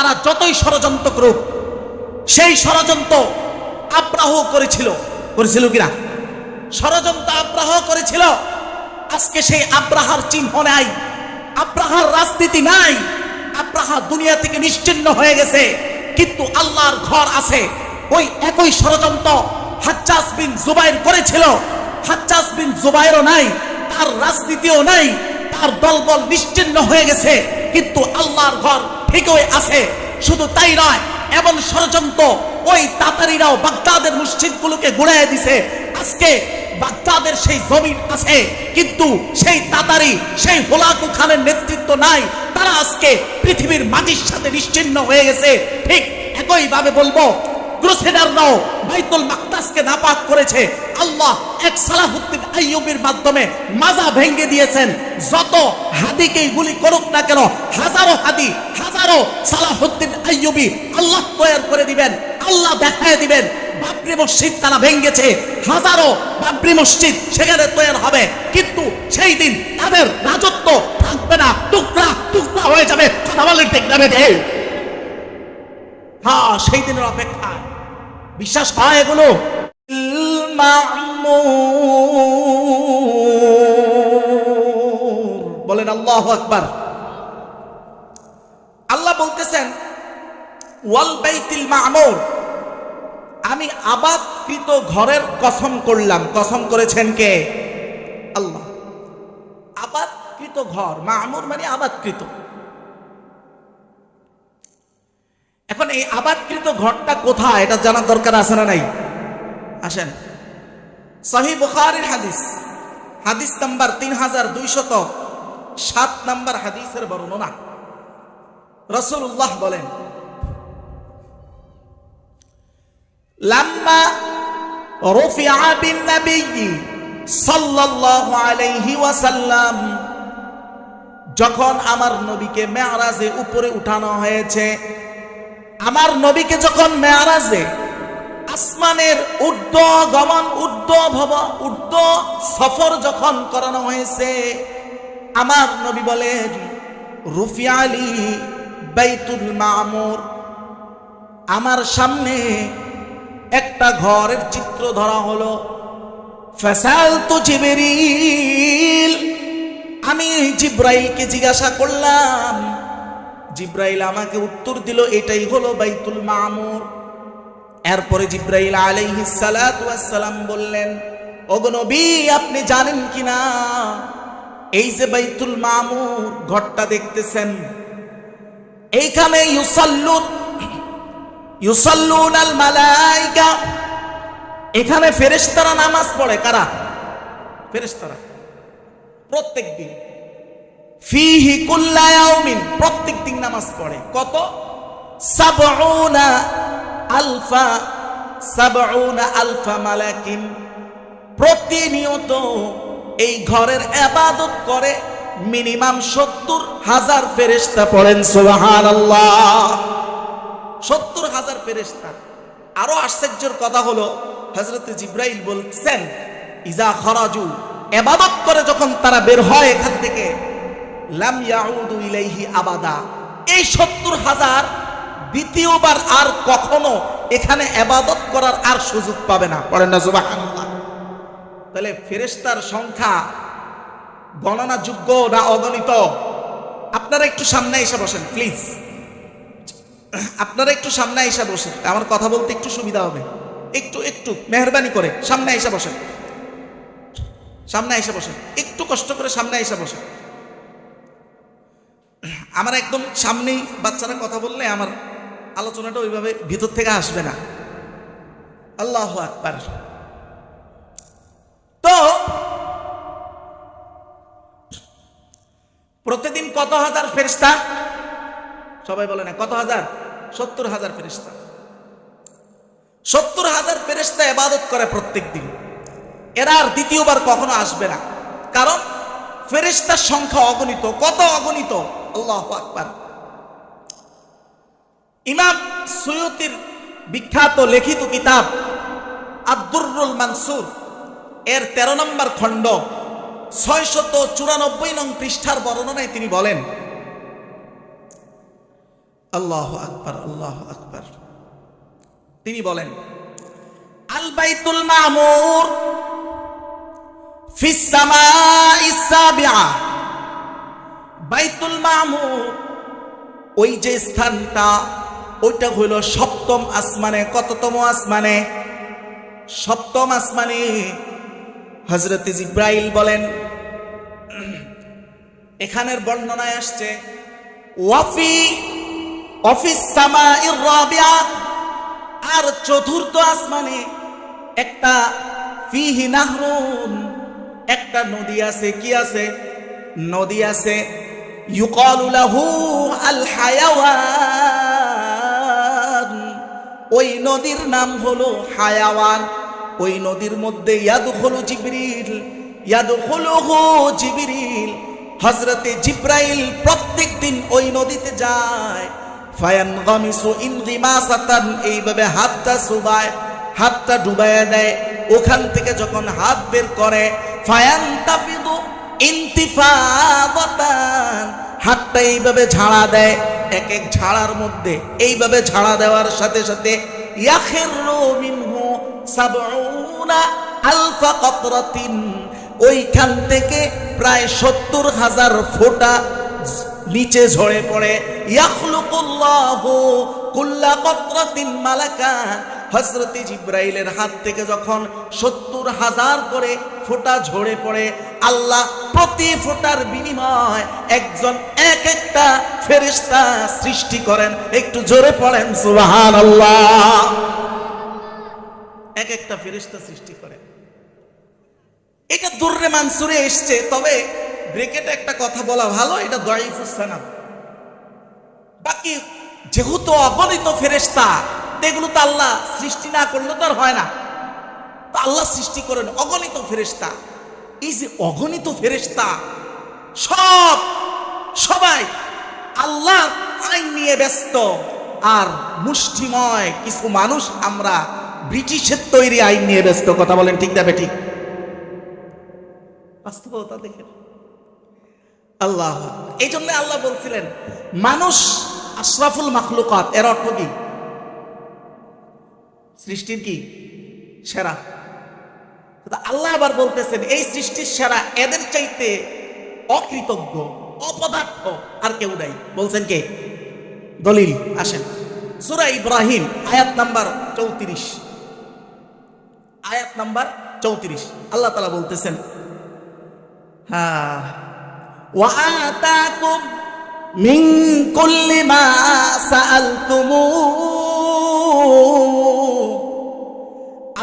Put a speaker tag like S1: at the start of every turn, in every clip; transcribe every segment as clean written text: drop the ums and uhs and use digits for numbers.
S1: তারা যতই ষড়যন্ত্র করুক, সেই ষড়যন্ত্র আব্রাহ করেছিল কিনা? ষড়যন্ত্র আব্রাহ করেছিল। আজকে সেই আব্রাহার চিহ্ন নাই, আব্রাহার রাজনীতি নাই, আব্রাহা দুনিয়া থেকে নিশ্চিহ্ন হয়ে গেছে, কিন্তু আল্লাহর ঘর আছে। ওই একই ষড়যন্ত্র হাজ্জাজ বিন জুবাইর করেছিল। হাজ্জাজ বিন জুবাইরও নাই, তার রাজনীতিও নাই, তার দলবল নিশ্চিহ্ন হয়ে গেছে, কিন্তু আল্লাহর ঘর ঠিকই আছে। শুধু তাই নয়, এমন ষড়যন্ত্র ওই তাতারিরাও বাগদাদের মসজিদগুলোকে গুড়াইয়া দিছে। আজকে বাগদাদের সেই জমিন আছে, কিন্তু সেই তাতারি, সেই হোলাকু খানের নেতৃত্ব নাই। তারা আজকে পৃথিবীর মাটির সাথে নিশ্চিহ্ন হয়ে গেছে। ঠিক একইভাবে বলবো, ক্রুসেডাররাও বাইতুল মাকদাসকে নাপাক করেছে। আল্লাহ এক সালাহুদ্দিন আইয়ুবীর মাধ্যমে মাজা ভেঙে দিয়েছেন। যত হাদিকেই গুলি করুক না কেন, হাজারো হাদি, হাজারো সালাহুদ্দিন আইয়ুবী আল্লাহ তৈরি করে দিবেন, আল্লাহ দেখায় দিবেন। বাবরি মসজিদ তারা ভেঙেছে, হাজারো বাবরি মসজিদ সেখানে তৈরি হবে, কিন্তু সেই দিন তাদের রাজত্ব থাকবে না, টুকরা টুকরা হয়ে যাবে। কথা বলেন ঠিক না? হ্যাঁ, সেই দিনের অপেক্ষা। বিশ্বাস হয় এগুলো? বলেন আল্লাহু আকবার। আল্লাহ বলতেছেন ওয়াল বাইতুল মামুর, আমি আবাদকৃত ঘরের কসম করলাম। কসম করেছেন কে? আল্লাহ। আবাদকৃত ঘর, মামুর মানে আবাদকৃত। এখন এই আবাদকৃত ঘরটা কোথায়, এটা জানার দরকার আছে না নাই? আসেন, সহিহ বুখারীর হাদিস, হাদিস নাম্বার 3207 নাম্বার হাদিসের বর্ণনা। রাসূলুল্লাহ বলেন, লাম্মা রুফিআ বিন নবী সাল্লাল্লাহু আলাইহি ওয়াসাল্লাম, যখন আমার নবীকে মেরাজে উপরে উঠানো হয়েছে, আমার নবীকে যখন মেরাজে আসমানের ঊর্ধ্ব গমন, ঊর্ধ্ব সফর যখন করানো হয়েছে, আমার নবী বলেন রুফিআ লি বাইতুল মামুর, আমার সামনে একটা ঘরের চিত্র ধরা হলো। ফাসালতু জিবরিল, আমি জিব্রাইলকে জিজ্ঞাসা করলাম, জিব্রাইল আমাকে উত্তর দিল এটাই হলো বাইতুল মামুর। এরপরে জিব্রাইল আলাইহিস সালাতু ওয়াস সালাম বললেন, ওগো নবী, আপনি জানেন কিনা এই যে বাইতুল মামুর ঘরটা দেখতেছেন, এইখানে ইউসাল্লুনাল মালায়েকা, এখানে ফেরেশতারা নামাজ পড়ে। কারা? ফেরেশতারা, প্রত্যেকদিন। ফিহি কুল্লা ইয়াউমিন, প্রত্যেকদিন নামাজ পড়ে। কত? 70 আলফা মালাকিন, প্রতিনিয়ত এই ঘরের ইবাদত করে মিনিমাম 70,000 ফেরেশতা। পড়েন সুবহানাল্লাহ। 70,000 ফেরেশতা। আরো আশ্চর্যের কথা হলো, হযরত জিব্রাইল বলছেন, ইজা খারাজু, ইবাদত করে যখন তারা বের হয় এখান থেকে, লাম ইয়াউদু ইলাইহি আবাদা, এই 70,000 দ্বিতীয়বার আর কখনো এখানে ইবাদত করার আর সুযোগ পাবে না। পড়েন না সুবহানাল্লাহ। তাহলে ফেরেশতার সংখ্যা গণনাযোগ্য না অগণিত? আপনারা একটু সামনে এসে বসেন প্লিজ, আপনারা একটু সামনে এসে বসেন, আমার কথা বলতে একটু সুবিধা হবে। একটু মেহেরবানি করে সামনে এসে বসেন, সামনে এসে বসেন, একটু কষ্ট করে সামনে এসে বসেন। আমার একদম সামনেই বাচ্চারা কথা বললে আমার আলোচনাটা ওইভাবে ভিতর থেকে আসবে না। আল্লাহু আকবার। তো প্রতিদিন কত হাজার ফেরেশতা? সবাই বলে না কত হাজার? 70,000 ফেরেশতা। 70,000 ফেরেশতা ইবাদত করে প্রত্যেক দিন। এরা আর দ্বিতীয়বার কখনো আসবে না, কারণ ফেরেশতার সংখ্যা অগণিত। কত অগণিত! আল্লাহু আকবার। ইমাম সুয়ুতির বিখ্যাত লিখিত কিতাব আদ-দুররুল মানসুর এর 13 নম্বর খণ্ড 694 নং পৃষ্ঠার বর্ণনায় তিনি বলেন, আল্লাহু আকবার, আল্লাহু আকবার। তিনি বলেন আল বাইতুল মামুর ফিস সামাইস সাবিআ, বাইতুল মামুর ওই যে স্থানটা, ওইটা হইল সপ্তম আসমানে। কততম আসমানে? সপ্তম আসমানে। হযরত জিবরাইল বলেন, এখানের বর্ণনায় আসছে ওয়াফি অফিস সামাইর রাবিআ, আর চতুর্থ আসমানে একটা ফিহি নাহরুন, একটা নদী আছে। কি আছে? নদী আছে। ইউকালু লাহু আল হায়াওয়ান, ওই নদীর নাম হলো হায়াওয়ান। ওই নদীর মধ্যে ইয়াদখুলু জিবরিল, ইয়াদখুলুহু জিবরিল, হযরতে জিবরাইল প্রত্যেক দিন ওই নদীতে যায়। ফায়ানগামিসু ইনগিমাসাতান, এইভাবে হাতটা সুবায়, হাতটা ডুবাইয়া দেয়। ওখান থেকে যখন হাত বের করে ফায়ানতাফিদু ইনতিফাদাতান, হাতটা এইভাবে ঝাড়া দেয়। এক এক ঝাড়ার মধ্যে এইভাবে ঝাড়া দেওয়ার সাথে সাথে ইয়াখিরু মিনহু সাবউনা আলফা কতরাতিন, ওইখান থেকে প্রায় ৭০,০০০ ফোঁটা নিচে ঝরে পড়ে। ইয়াখলুকুল্লাহু কুল্লা কতরাতিন মালাকা, হযরত জিবরাইলের হাত থেকে যখন ৭০,০০০ করে ফোঁটা ঝরে পড়ে, আল্লাহ প্রতি ফোঁটার বিনিময় একজন এক একটা ফেরেশতা সৃষ্টি করেন। একটু জোরে পড়েন সুবহানাল্লাহ। এক একটা ফেরেশতা সৃষ্টি করেন। এটা দুররে মানসুরে এসছে, তবে ব্রেকেটে একটা কথা বলা ভালো, এটা দাঈফুস সানাদ। বাকি যেহেতু অগণিত ফেরেশতা, এগুলো তো আল্লাহ সৃষ্টি না করলে তো আর হয় না, তো আল্লাহ সৃষ্টি করেন অগণিত ফেরেশতা। এই যে অগণিত ফেরেশতা সবাই আল্লাহর আইন নিয়ে ব্যস্ত, আর মুষ্টিময় কিছু মানুষ আমরা ব্রিটিশের তৈরি আইন নিয়ে ব্যস্ত। কথা বলেন ঠিক না বেঠিক? বাস্তবতা দেখেন আল্লাহ। এই জন্য আল্লাহ বলছিলেন মানুষ আশরাফুল মাখলুকাত, এর অর্থ কি? সৃষ্টির কি সেরা। আল্লাহ আবার বলতেছেন এই সৃষ্টির সেরা, এদের চাইতে অকৃতজ্ঞ অপদার্থ আর কেউ নাই। বলছেন কে? দলিল আসেন, সূরা ইব্রাহিম আয়াত নাম্বার 34, আয়াত নাম্বার 34 আল্লাহ তাআলা বলতেছেন, হ্যাঁ, ওয়া আতাকুম মিন কুল্লি মা সাআলতুমু,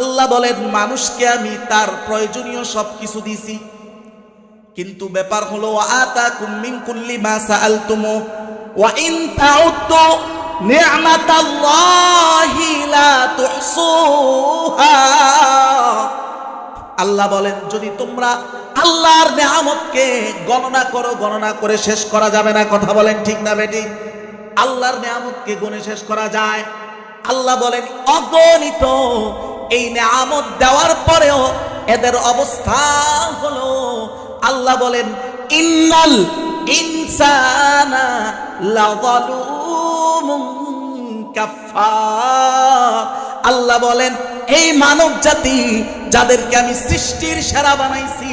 S1: আল্লাহ বলেন মানুষকে আমি তার প্রয়োজনীয় সবকিছু দিয়েছি, কিন্তু ব্যাপার হলো ওয়া আতাকুম মিন কুল্লি মা সাআলতুমু ওয়া ইন তাউদ্দু নি'মাতাল্লাহি লা তুহসুহা। আল্লাহ বলেন যদি তোমরা আল্লাহর নেয়ামতকে গণনা করো, গণনা করে শেষ করা যাবে না। কথা বলেন ঠিক না বেটি? আল্লাহর নেয়ামতকে গুণে শেষ করা যায়? আল্লাহ বলেন অগণিত। এই নেয়ামত দেওয়ার পরেও এদের অবস্থা হলো, আল্লাহ বলেন ইন্নাল ইনসানা লাযালুমুন কাফফার। আল্লাহ বলেন এই মানব জাতি যাদেরকে আমি সৃষ্টির সেরা বানাইছি,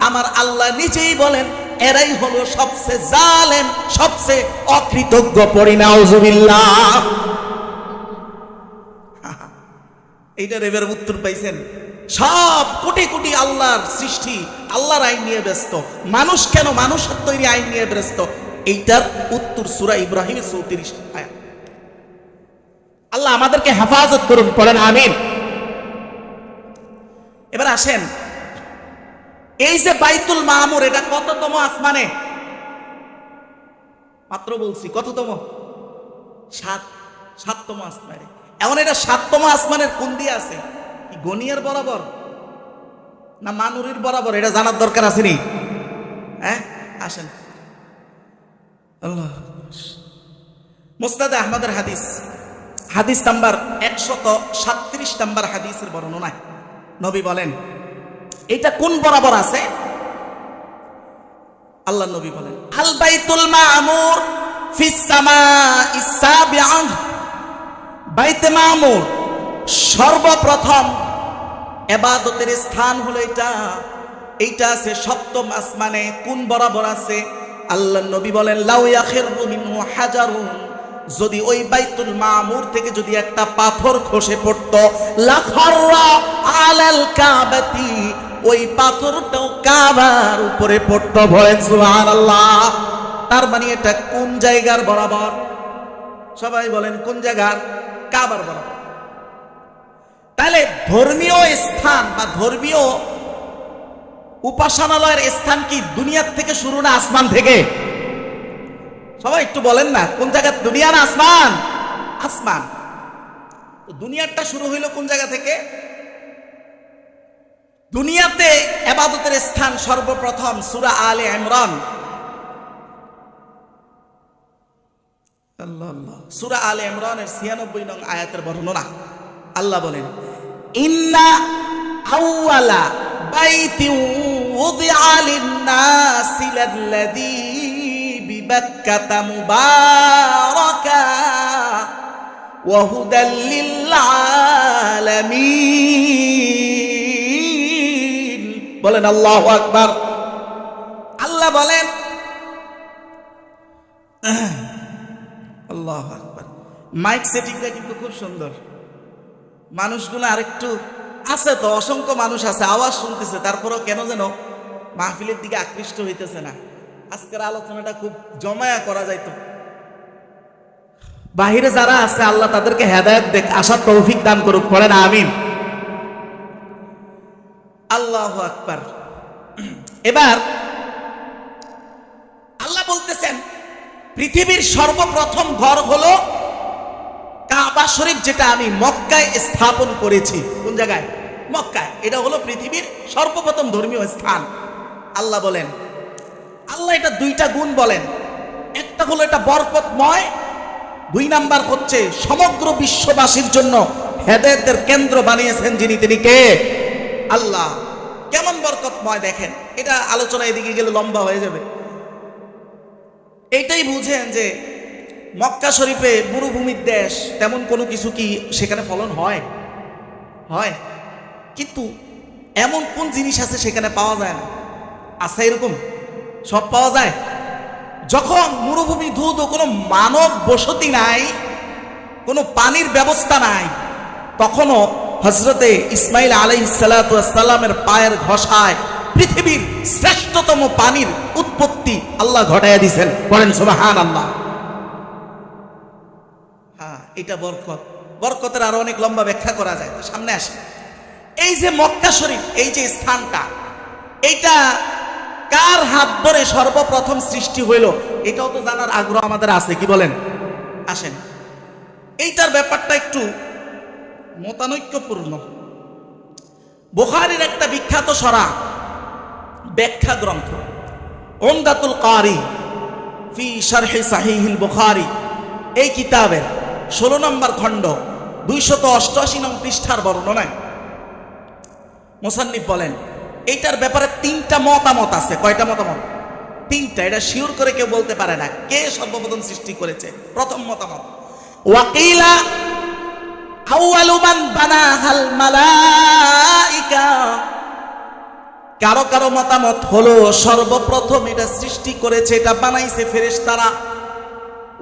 S1: আমার আল্লাহ নিজেই বলেন এরাই হলো সবচেয়ে জালেম, সবচেয়ে অকৃতজ্ঞ। পড়ি নাউজুবিল্লাহ। এইটা রেবের উত্তর পাইছেন? সব কোটি কোটি আল্লাহর সৃষ্টি আল্লাহর আইন নিয়ে ব্যস্ত, মানুষ কেন মানুষের তৈরি আইন নিয়ে ব্যস্ত। এইটার উত্তর সূরা ইব্রাহিমের 34 আয়াত। আল্লাহ আমাদেরকে হেফাজত করুন, পড়েন আমিন। এবার আসেন, এই যে বাইতুল মামুর, এটা কততম আসমানে? মাত্র বলছি কততম? 7তম আসমানে। এমন এটা 7তম আসমানের কোন দিয়ে আছে? গনিয়ার বরাবর না মানুরির বরাবর? এটা জানার দরকার আছে নি? হ্যাঁ আসেন, আল্লাহ মুসনাদ আহমদের হাদিস, হাদিস নাম্বার 137 নাম্বার হাদিসের বর্ণনায় নবী বলেন এটা কোন বরাবর আছে? আল্লাহ নবী বলেন আল বাইতুল মামুর ফিস সামাইস সাবিআ, বাইতে মামুর সর্বপ্রথম ইবাদতের স্থান হলো এইটা আছে সপ্তম আসমানে। কোন বরাবর আছে? আল্লাহর নবী বলেন লাউ ইয়াখিরু মিনহু হাজারুন, যদি ওই বাইতুল মামুর থেকে যদি একটা পাথর খসে পড়তো, লাখাররা আলাল কাবাতি, ওই পাথরটাও কাবার উপরে পড়তো। বলেন সুবহানাল্লাহ। তার মানে এটা কোন জায়গার বরাবর? সবাই বলেন কোন জায়গার? কাবার বরাবর। তাহলে ধর্মীয় স্থান বা ধর্মীয় উপাসনালয়ের স্থান কি দুনিয়ার থেকে শুরু না আসমান থেকে? সবাই একটু বলেন না, কোন জায়গা? দুনিয়া না আসমান? আসমান। দুনিয়াটা শুরু হইল কোন জায়গা থেকে? দুনিয়াতে ইবাদতের স্থান সর্বপ্রথম সূরা আলে ইমরান, সূরা আলে ইমরানের 96 নং আয়াতের বর্ণনা। আল্লাহ বলেন ইন্না আউয়ালা বাইতিন উযিআ লিন-নাসি লাল্লাযী বিবাক্কাতা মুবারাকা ওয়া হুদাল লিল-আলামিন। বলেন আল্লাহু আকবার। আল্লাহ বলেন আল্লাহু আকবার। মাইক সেটিংটা কিন্তু খুব সুন্দর। মানুষগুলো আরেকটু আছে তো, অসংখ্য মানুষ আছে, আওয়াজ শুনতেছে, তারপরেও কেন যেন মাহফিলের দিকে আকৃষ্ট হইতেছে না। আজকের আলোচনাটা খুব জমায়া করা যাইতো। বাহিরে যারা আছে আল্লাহ তাদেরকে হেদায়েত দেখ, আসার তৌফিক দান করুক। পড়েন আমিন। আল্লাহু আকবার। এবার আল্লাহ বলতেছেন পৃথিবীর সর্বপ্রথম ঘর হলো কাবা শরীফ, যেটা আমি মক্কায় স্থাপন করেছি। কোন জায়গায়? মক্কায়। এটা হলো পৃথিবীর সর্বপ্রথম ধর্মীয় স্থান। আল্লাহ বলেন, আল্লাহ এটা দুইটা গুণ বলেন। একটা হলো এটা বরকতময়, দুই নাম্বার হচ্ছে সমগ্র বিশ্ববাসীর জন্য হেদায়েতের কেন্দ্র বানিয়েছেন যিনি, তিনি কে? আল্লাহ। কেমন বরকতময় দেখেন, এটা আলোচনা এদিকে গেলে লম্বা হয়ে যাবে। এইটাই বুঝেন যে মক্কা শরীফে মরুভূমির দেশ, তেমন কোনো কিছু কি সেখানে ফলন হয়? হয়। কিন্তু এমন কোন জিনিস আছে সেখানে পাওয়া যায় না? আছে এরকম? সব পাওয়া যায়। যখন মরুভূমি ধুধু, কোনো মানব বসতি নাই, কোনো পানির ব্যবস্থা নাই, তখনও হযরতে ইসমাইল আলাইহিস সালাতু ওয়াস সালামের পায়ের ঘষায় পৃথিবীর শ্রেষ্ঠতম পানির উৎপত্তি আল্লাহ ঘটাইয়া দিয়েছেন। বলেন সুবহানাল্লাহ। হ্যাঁ, এটা বরকত। বরকতের আরো অনেক লম্বা ব্যাখ্যা করা যায়, তো সামনে আসে। এই যে মক্কা শরীফ, এই যে স্থানটা, এইটা কার হাত ধরে সর্বপ্রথম সৃষ্টি হইল, এটাও তো জানার আগ্রহ আমাদের আছে। কি বলেন? আসেন, এইটার ব্যাপারটা একটু মতানৈক্যপূর্ণ। বুখারীর একটা বিখ্যাত সরা ব্যাখ্যা গ্রন্থ উমদাতুল কারি ফি শারহি সাহিহিল বুখারী, এই কিতাবের 16 নম্বর খণ্ড 288 নং পৃষ্ঠার বর্ণনায় মুসান্নিফ বলেন এইটার ব্যাপারে 3টা মতামত আছে। কয়টা মতামত? 3টা। এটা শিওর করে কেউ বলতে পারে না কে সর্বপ্রথম সৃষ্টি করেছে। প্রথম মতামত, ওয়াকিলা আউয়ালু মান বানাহাল মালাইকা। কারো কারো মতামত হলো সর্বপ্রথম এটা সৃষ্টি করেছে, এটা বানাইছে ফেরেশতারা।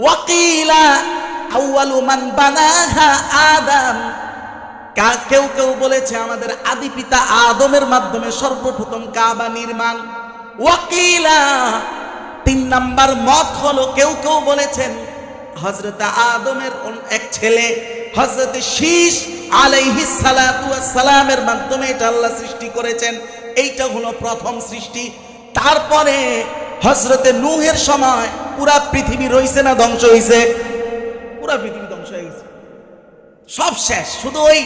S1: ওয়াকিলা আউয়ালু মান বানাহা আদম। কেউ কেউ বলেছে আমাদের আদি পিতা আদমের মাধ্যমে সর্বপ্রথম কাবা নির্মাণ। ওয়াকিলা 3 নাম্বার মত হলো, কেউ কেউ বলেছেন হযরত আদমের এক ছেলে হযরত শীশ আলাইহিস সালাতু ওয়াস সালামের মাধ্যমে এটা আল্লাহ সৃষ্টি করেছেন। এইটা হলো প্রথম সৃষ্টি। তারপরে হযরত নূহের সময় পুরা পৃথিবী রইছে না ধ্বংস হইছে? পুরা পৃথিবী ধ্বংস হয়ে গেছে, সব শেষ। শুধু ওই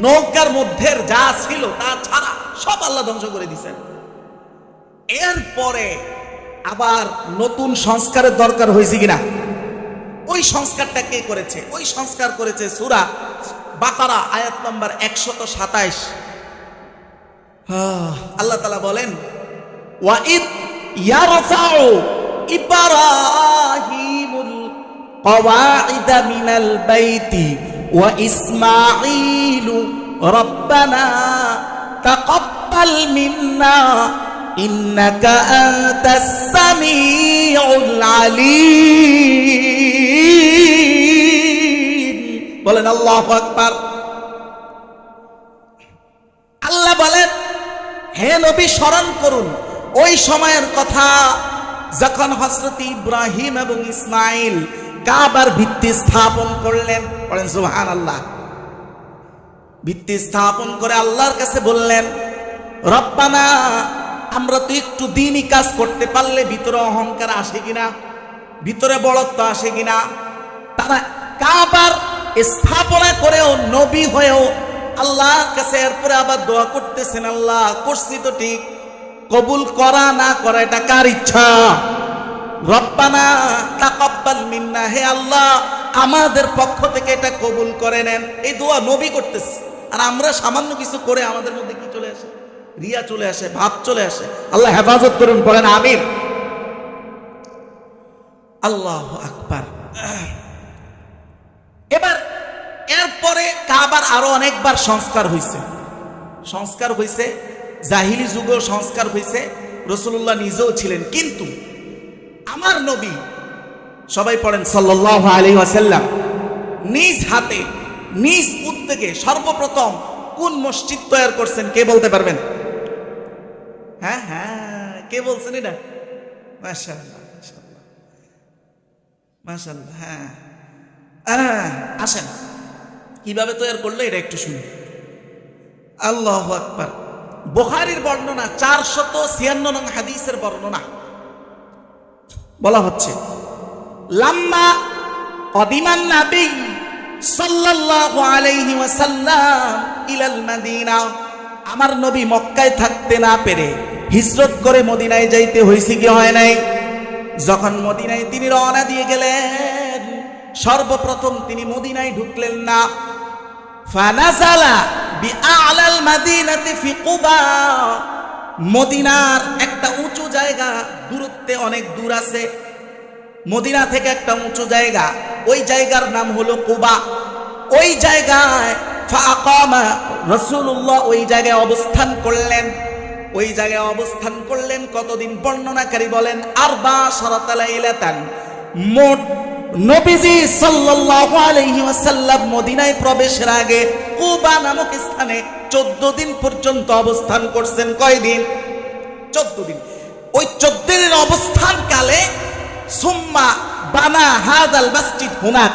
S1: নৌকার মধ্যে যা ছিল তা ছাড়া সব আল্লাহ ধ্বংস করে দিয়েছেন। এরপরে আবার নতুন সংস্কারের দরকার হয়েছে কিনা? ওই সংস্কারটা কে করেছে? ওই সংস্কার করেছে সূরা বাকারা আয়াত নম্বর 127। আল্লাহ তাআলা বলেন ওয়াইদ ইয়ারফাউ ইব্রাহিমুল কওয়াইদা মিনাল বাইতি ওয়া ইসমাঈলু রব্বানা তাকাব্বাল মিন্না ইন্নাকা আনতাস সামিউল আলীম। বলেন আল্লাহু আকবার। আল্লাহ বলেন, হে নবী স্মরণ করুন ওই সময়ের কথা যখন হযরত ইব্রাহিম এবং ইসমাঈল কাবার ভিত্তি স্থাপন করলেন। বলেন সুবহানাল্লাহ। ভিত্তি স্থাপন করে আল্লাহর কাছে বললেন, রব্বানা, আমরা তো একটু দিনই কাজ করতে পারলে ভিতরে অহংকার আসে কিনা, ভিতরে বড়ত্ব আসে কিনা। তারা কাবার স্থাপনা করেও নবী হয়েও আল্লাহর কাছে এরপরে আবার দোয়া করতেছেন, আল্লাহ করছি তো ঠিক, কবুল করা না করা এটা কার ইচ্ছা। রব্বানা তাকাব্বাল মিন্না, হে আল্লাহ আমাদের পক্ষ থেকে এটা কবুল করে নেন। এই দোয়া নবী করতেছে, আর আমরা সামান্য কিছু করে আমাদের মধ্যে কি চলে আসে, রিয়া চলে আসে, ভাব চলে আসে। আল্লাহ হেফাজত করুন, বলেন আমিন। আল্লাহু আকবার। এবার এরপরে কাবার আরো অনেকবার সংস্কার হয়েছে, সংস্কার হয়েছে, জাহিলি যুগেও সংস্কার হয়েছে, রাসূলুল্লাহ নিজেও ছিলেন। কিন্তু আমার নবী, সবাই পড়েন সাল্লাল্লাহু আলাইহি ওয়াসাল্লাম, নিজ হাতে নিজ উদ্যোগে সর্বপ্রথম কোন মসজিদ তৈরি করছেন কে বলতে পারবেন? হ্যাঁ হ্যাঁ, কে বলছেন এটা? মাশাআল্লাহ মাশাআল্লাহ মাশাআল্লাহ। হ্যাঁ, আসেন কিভাবে তৈরি করলো এটা একটু শুনি। আল্লাহু আকবার। বুখারীর বর্ণনা 456 নং হাদিসের বর্ণনা বলা হচ্ছে, লাম্মা কদিমান নবী সাল্লাল্লাহু আলাইহি ওয়াসাল্লাম ইলাল মদিনা, আমার নবী মক্কায় থাকতে না পেরে হিজরত করে মদিনায় যাইতে হয়েছে কি হয় নাই? যখন মদিনায় তিনি রওনা দিয়ে গেলেন, সর্বপ্রথম তিনি মদিনায় ঢুকলেন না। ফানাজালা বিআলাল মাদিনাতি ফি কুবা, মদিনার একটা উঁচু জায়গা, দূরত্বে অনেক দূর আছে, মদিনা থেকে একটা উঁচু জায়গা, ওই জায়গার নাম হলো কুবা। ওই জায়গায় ফাআকামা রাসূলুল্লাহ ওই জায়গায় অবস্থান করলেন। ওই জায়গায় অবস্থান করলেন কতদিন? বর্ণনাকারী বলেন 14 লাইলাতান। মোট নবীজি সাল্লাল্লাহু আলাইহি ওয়াসাল্লাম মদিনায় প্রবেশের আগে কুবা নামক স্থানে 14 দিন পর্যন্ত অবস্থান করছেন। কয়দিন? 14 দিন। ওই 14 দিনের অবস্থান কালে সুম্মা বানা হাদাল মসজিদ হুনাক,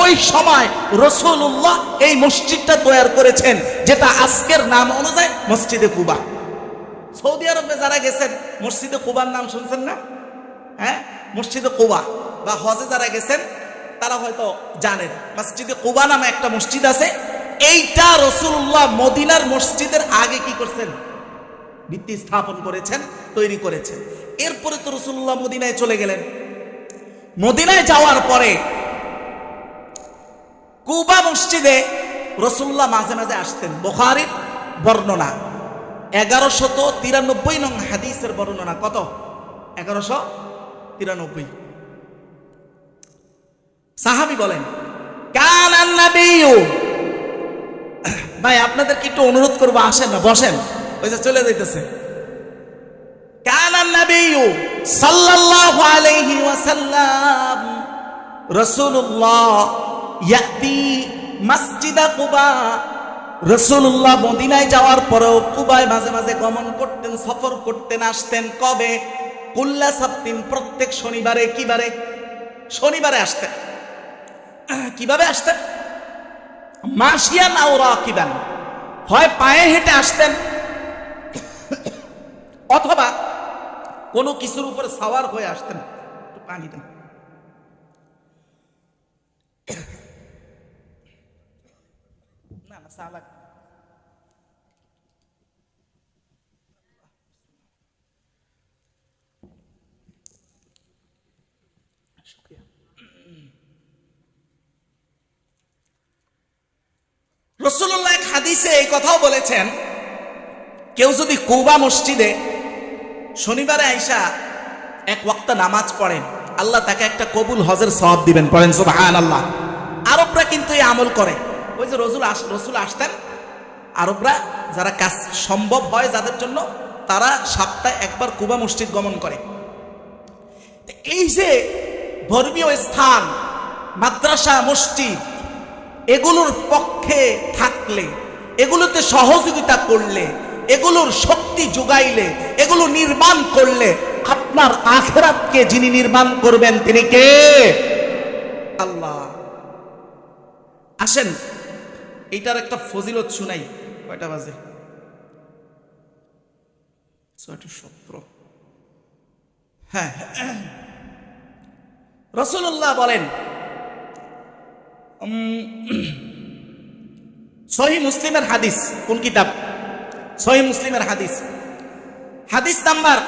S1: ওই সময় রাসূলুল্লাহ এই মসজিদটা তৈরি করেছেন, যেটা আজকের নাম অনুযায়ী মসজিদে কুবা। সৌদি আরবে যারা গেছেন মসজিদে কুবার নাম শুনছেন না? হ্যাঁ, মসজিদে কুবা, বা হজে যারা গেছেন তারা হয়তো জানেন মসজিদে কুবা নামে একটা মসজিদ আছে। এইটা রাসূলুল্লাহ মদিনার মসজিদের আগে কি করছেন? ভিত্তি স্থাপন করেছেন, তৈরি করেছেন। এরপরে তো রাসূলুল্লাহ মদিনায় চলে গেলেন। মদিনায় যাওয়ার পরে কুবা মসজিদে রাসূলুল্লাহ মাঝে মাঝে আসতেন। বুখারীর বর্ণনা 1193 নং হাদিসের বর্ণনা। কত? 1193। সাহাবী বলেন, কানান নবিয়্যু, ভাই আপনাদেরকে একটু অনুরোধ করবো, আসেন না, বসেন, ওই যে চলে যাইতেছে। কানান নবিয়্যু সাল্লাল্লাহু আলাইহি ওয়াসাল্লাম, রাসূলুল্লাহ ইয়াতি মসজিদে কুবা, রাসূলুল্লাহ মদিনায় যাওয়ার পরেও কুবায় মাঝে মাঝে গমন করতেন, সফর করতেন, আসতেন। কবে? কুল্লা সাবতিন, প্রত্যেক শনিবারে। কিবারে? শনিবারে আসতেন। কিভাবে আসতেন? মাশিয়ান আও রাকিবান, হয় পায়ে হেঁটে আসতেন অথবা কোনো কিছুর উপরে সাওয়ার হয়ে আসতেন। একটু পানি দেন। না না, সালাক শুকরিয়া। রাসূলুল্লাহ এক হাদিসে এই কথাও বলেছেন, কেউ যদি কুবা মসজিদে শনিবারে আইসা এক ওয়াক্ত নামাজ পড়েন, আল্লাহ তাকে একটা কবুল হজের সওয়াব দিবেন, পড়েন সুবহানাল্লাহ। আরবরা কিন্তু এই আমল করে। ওই যে রসুল আসতেন, আরবরা যারা কাজ সম্ভব হয় যাদের জন্য, তারা সপ্তাহে একবার কুবা মসজিদ গমন করে। এই যে ধর্মীয় স্থান, মাদ্রাসা, মসজিদ, এগুলোর পক্ষে থাকলে, এগুলোতে সহযোগিতা করলে, এগুলোর শক্তি যোগাইলে, এগুলো নির্মাণ করলে আপনার আখিরাতকে যিনি নির্মাণ করবেন তিনি কে? আল্লাহ। আসেন এইটার একটা ফজিলত শুনাই। কয়টা বাজে? 6:17। হ্যাঁ, রাসূলুল্লাহ বলেন, সহিহ মুসলিমের হাদিস। কোন কিতাব? সহিহ মুসলিমের হাদিস, হাদিস নাম্বার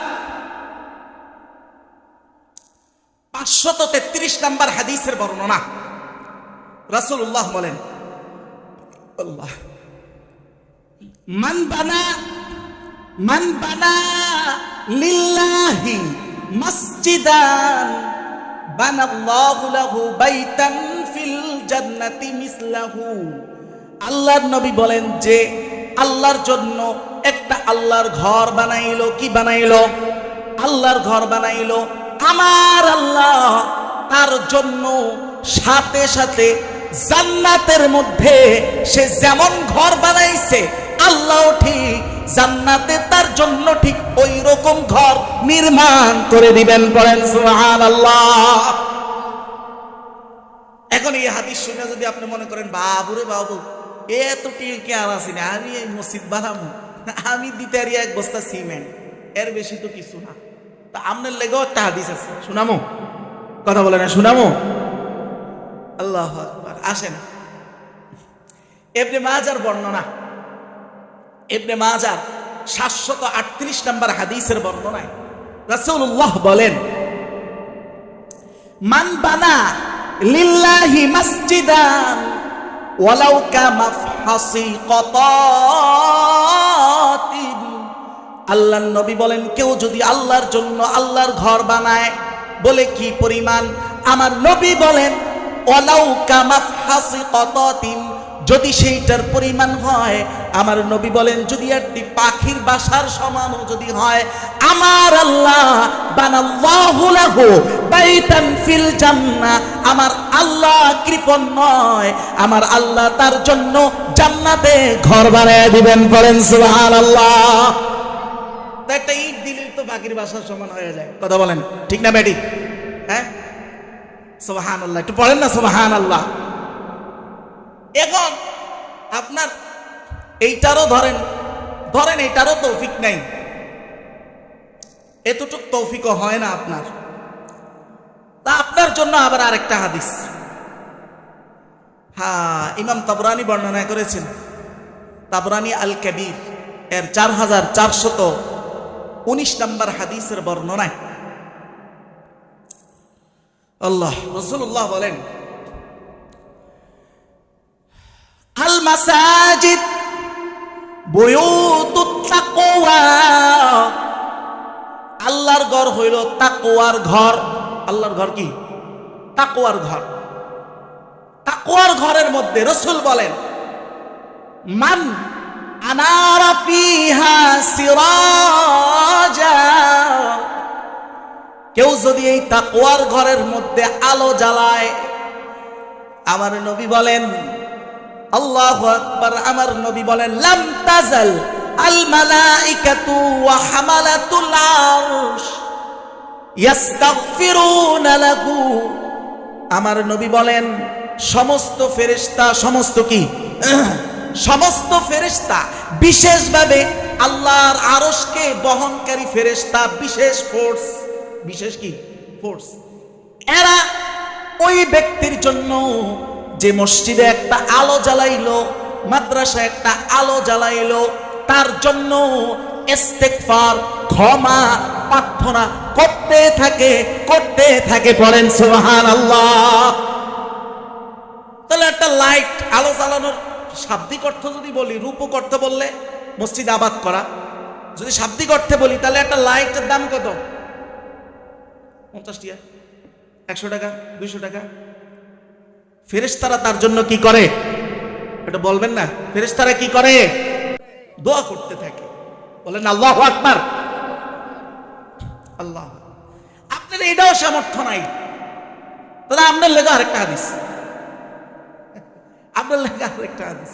S1: 533 নাম্বার হাদিসের বর্ণনা। রাসূলুল্লাহ বলেন, আল্লাহ, মান বানা লিল্লাহি মসজিদান বানাল্লাহু লাহু বাইতান ফিল জান্নাতি মিসলাহু। আল্লাহর নবী বলেন যে আল্লাহর জন্য একটা আল্লাহর ঘর বানাইলো। কি বানাইলো? আল্লাহর ঘর বানাইলো। আমার আল্লাহ তার জন্য সাথে সাথে জান্নাতের মধ্যে সে যেমন ঘর বানাইছে, আল্লাহ ঠিক জান্নাতে তার জন্য ঠিক ওই রকম ঘর নির্মাণ করে দিবেন, পড়েন সুবহানাল্লাহ। এখন এই হাদিস শুনে যদি আপনি মনে করেন, বাবুরে বাবু, এত টিকে আর আসি না, আমি এই মসজিদ বানাবো, আমি দিতে পারি এক বস্তা সিমেন্ট, এর বেশি তো কিছু না। তা আপনার লেগেও একটা হাদিস আছে, শুনামো? কথা বলে না, শুনামো? আল্লাহু আকবার। আসেন, ইবনে মাজার বর্ণনা, ইবনে মাজার 738 নম্বর হাদিসের বর্ণনায় রাসূলুল্লাহ বলেন, মান বানা লিল্লাহি মসজিদান ওয়ালাউ কামাফহাসি কতাতিন। আল্লাহর নবী বলেন, কেউ যদি আল্লাহর জন্য আল্লাহর ঘর বানায়, বলে কি পরিমাণ? আমার নবী বলেন, ওয়ালাউ কামাফহাসি কতাতিন, যদি সেইটার পরিমাণ হয়, আমার নবী বলেন যদি একটি পাখির বাসার সমানও যদি হয়, আমার আল্লাহ বানাল্লাহু লাহু বাইতান ফিল জান্নাহ, আমার আল্লাহ কৃপণ নয়, আমার আল্লাহ তার জন্য জান্নাতে ঘর বানায় দিবেন, বলেন সুবহানাল্লাহ। একটা ইট দিলে তো পাখির বাসার সমান হয়ে যায়, কথা বলেন ঠিক না বেটি? হ্যাঁ, সুবহানাল্লাহ, একটু পড়েন না সুবহানাল্লাহ। এখন আপনার এইটারও ধরেন এইটারও তৌফিক নাই, এতটুক তৌফিকও হয় না আপনার, তা আপনার জন্য আবার আরেকটা হাদিস, হ্যাঁ, ইমাম তাবরানী বর্ণনা করেছেন, তাবরানী আল কবির এর 4419 নম্বর হাদিসের বর্ণনায় আল্লাহ রাসূলুল্লাহ বলেন, আল মাসাজিদ বুয়ুতুত তাকওয়া, আল্লাহর ঘর হইল তাকওয়ার ঘর। আল্লাহর ঘর কি? তাকওয়ার ঘর। তাকওয়ার ঘরের মধ্যে রাসূল বলেন, মান আনারা ফিহা সিরাজা, কেউ যদি এই তাকওয়ার ঘরের মধ্যে আলো জ্বালায়, আমার নবী বলেন, আল্লাহু আকবার, আমার নবী বলেন, লাম তাজাল আল মালাইকাতু ওয়া হামালাতুল আরশ ইস্তাগফিরুনা লাহু, আমার নবী বলেন সমস্ত ফেরেশতা, সমস্ত কি? সমস্ত ফেরেশতা, বিশেষভাবে আল্লাহর আরশকে বহনকারী ফেরেশতা, বিশেষ ফোর্স, বিশেষ কি ফোর্স, এরা ওই ব্যক্তির জন্য যে মসজিদে একটা আলো জ্বালাইলো, মাদ্রাসা একটা আলো জ্বালাইলো, তার জন্য ইস্তিগফার, ক্ষমা প্রার্থনা করতে থাকে, পড়েন সুবহানাল্লাহ। তাহলে একটা লাইট আলো জ্বালানোর শাব্দিক অর্থ যদি বলি, রূপক অর্থ বললে মসজিদ আবাদ করা, যদি শাব্দিক অর্থে বলি, তাহলে একটা লাইটের দাম কত? 50 টাকা, 100 টাকা, 200 টাকা। ফেরেশতারা তার জন্য কি করে এটা বলবেন না? ফেরেশতারা কি করে? দোয়া করতে থাকে। বলেন আল্লাহু আকবার। আল্লাহ, আপনার এটাও সামর্থ্য নাই, তাহলে আপনার লেখা আরেকটা হাদিস, আপনার লেখা আরেকটা হাদিস।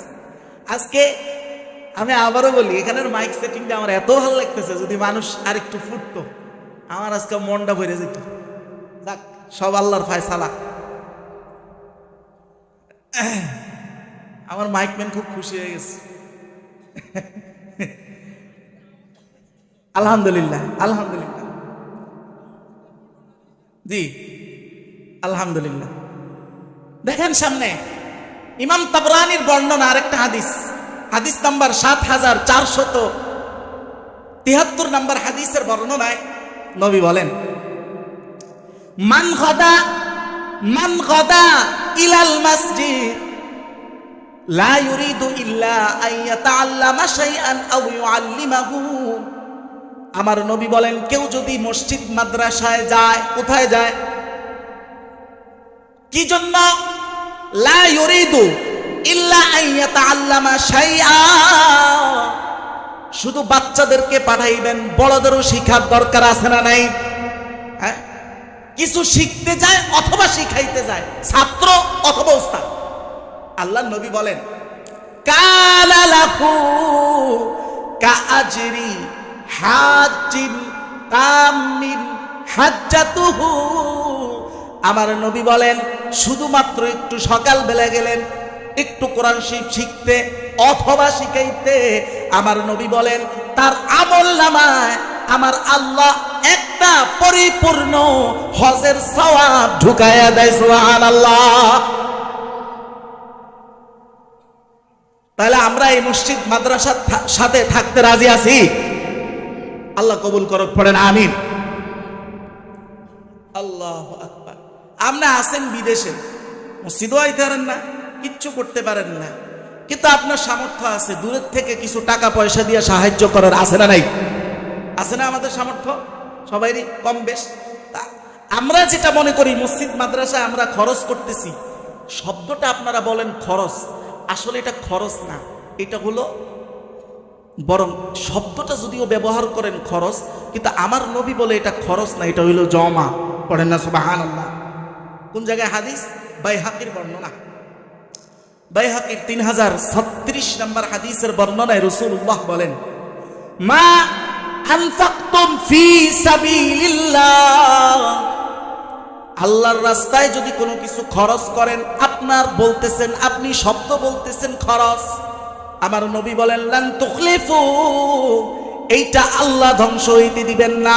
S1: আজকে আমি আবারও বলি, এখানের মাইক সেটিংটা আমার এত ভালো লাগতেছে, যদি মানুষ আর একটু ফুটতো আমার আজকে মনটা ভরে যেত। যাক, সব আল্লাহর ফায়সালা। আমার মাইকম্যান খুব খুশি হয়ে গেছে। আলহামদুলিল্লাহ, আলহামদুলিল্লাহ, জি আলহামদুলিল্লাহ। দেখেন সামনে ইমাম তাবরানির বর্ণনা আরেকটা হাদিস, হাদিস নাম্বার 7473 নম্বর হাদিসের বর্ণনায় নবী বলেন, মান গাদা ইলাল মসজিদ লা ইউরিদু ইল্লা আন ইয়াতাআল্লামা শাইআন আও ইউআল্লিমাহু। আমার নবী বলেন, কেউ যদি মসজিদ মাদ্রাসায় যায়, কোথায় যায়? কি জন্য? লা ইউরিদু ইল্লা আন ইয়াতাআল্লামা শাইআ, শুধু বাচ্চাদেরকে পাঠাইবেন, বড়দেরও শিখার দরকার আছে না নাই? হ্যাঁ, কিছু শিখতে যায় অথবা শিখাইতে যায়, ছাত্র অথবা উস্তাদ। আল্লাহর নবী বলেন, কালা লাহু কাআজরি হাজ্জিন তামিন হাজ্জাতুহু। আমার নবী বলেন, শুধুমাত্র একটু সকাল বেলা গেলেন একটু কোরআন শরীফ শিখতে অথবা শিখাইতে, আমার নবী বলেন তার আমলনামায় আমার আল্লাহ একটা পরিপূর্ণ হজের সওয়াব ঢুকায়া দেয়। সুবহানাল্লাহ। তাহলে আমরা এই মসজিদ মাদ্রাসার সাথে থাকতে রাজি আছি? আল্লাহ কবুল করুক, পড়েন আমিন। আল্লাহু আকবার। আপনি আছেন বিদেশে, মসজিদও আইতে পারেন না, কিচ্ছু করতে পারেন না, কিন্তু আপনার সামর্থ্য আছে দূরের থেকে কিছু টাকা পয়সা দিয়ে সাহায্য করার, আছে না নাই? আছে না? আমাদের সামর্থ্য সবাইরই কম বেশ। আমরা যেটা মনে করি মসজিদ মাদ্রাসায় আমরা খরচ করতেছি, শব্দটা আপনারা বলেন খরচ, আসলে এটা খরচ না, এটা হলো, বরং শব্দটা যদিও ব্যবহার করেন খরচ, কিন্তু আমার নবী বলে এটা খরচ না, এটা হইল জমা। পড়েন না সুবহানাল্লাহ। কোন জায়গায় হাদিস? বাইহাকির বর্ণনা, বাইহাকির 3036 নম্বর হাদিসের বর্ণনায় রাসূলুল্লাহ বলেন, মা আনফাকতুম ফি সাবিলিল্লাহ, আল্লাহর রাস্তায় যদি কোনো কিছু খরচ করেন, আপনার বলতেছেন, আপনি শব্দ বলতেছেন খরচ, আমার নবী বলেন লান তুখলিফু, এইটা আল্লাহ ধ্বংস হইতে দিবেন না।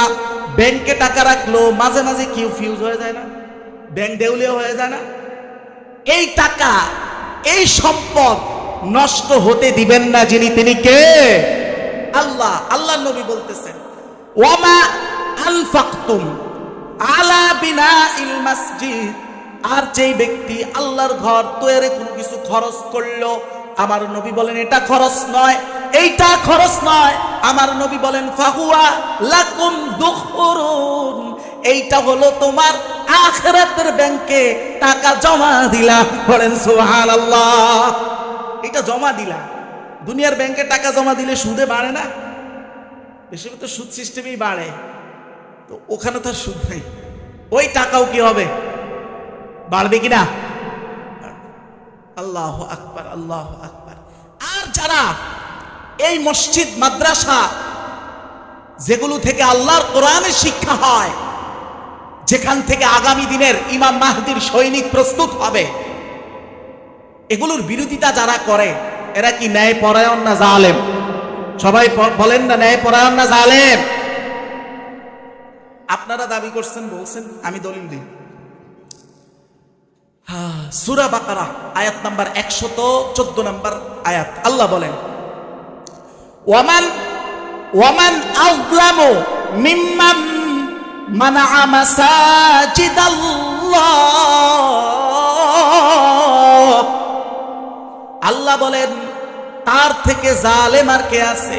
S1: ব্যাংকে টাকা রাখলো মাঝে মাঝে কিউ ফিউজ হয়ে যায় না? ব্যাংক দেউলিয়া হয়ে যায় না? এই টাকা, এই সম্পদ নষ্ট হতে দিবেন না, যিনি তিনি কে? আল্লাহ। আল্লাহর নবী বলতেছেন, ওয়ামা আনফাকতুম আলা বিনাইল মসজিদ, আর যেই ব্যক্তি আল্লাহর ঘর তৈরি কোনো কিছু খরচ করলো, আমার নবী বলেন এটা খরচ নয়, এইটা খরচ নয়। আমার নবী বলেন ফাহুয়া লাকুম দুখুরুন, এইটা হলো তোমার আখিরাতের ব্যাংকে টাকা জমা দিলা। বলেন সুবহানাল্লাহ। এটা জমা দিলা। দুনিয়ার ব্যাংকে টাকা জমা দিলে সুদে বাড়ে না? বেশি তো সুদ সিস্টেমেই বাড়ে, তো ওখানে তো সুদ নেই, ওই টাকাও কি হবে? বাড়বে কিনা? আল্লাহু আকবার, আল্লাহু আকবার। আর যারা এই মসজিদ মাদ্রাসা যেগুলো থেকে আল্লাহর কোরআনের শিক্ষা হয়, যেখান থেকে আগামী দিনের ইমাম মাহদির সৈনিক প্রস্তুত হবে, এগুলোর বিরোধিতা যারা করে, এরা কি ন্যায় পরায়ণ না জালেম? সবাই বলেন না, ন্যায় পরায়ণ না জালেম? আপনারা দাবি করছেন, বলছেন, আমি দলিল দিই। সূরা বাকারা আয়াত নাম্বার 114 নম্বর আয়াত, আল্লাহ বলেন, ওয়ামান আযলামু মিম্মান মানাআ মাসাজিদাল্লাহ, আল্লাহ বলেন তার থেকে জালেম আর কে আছে?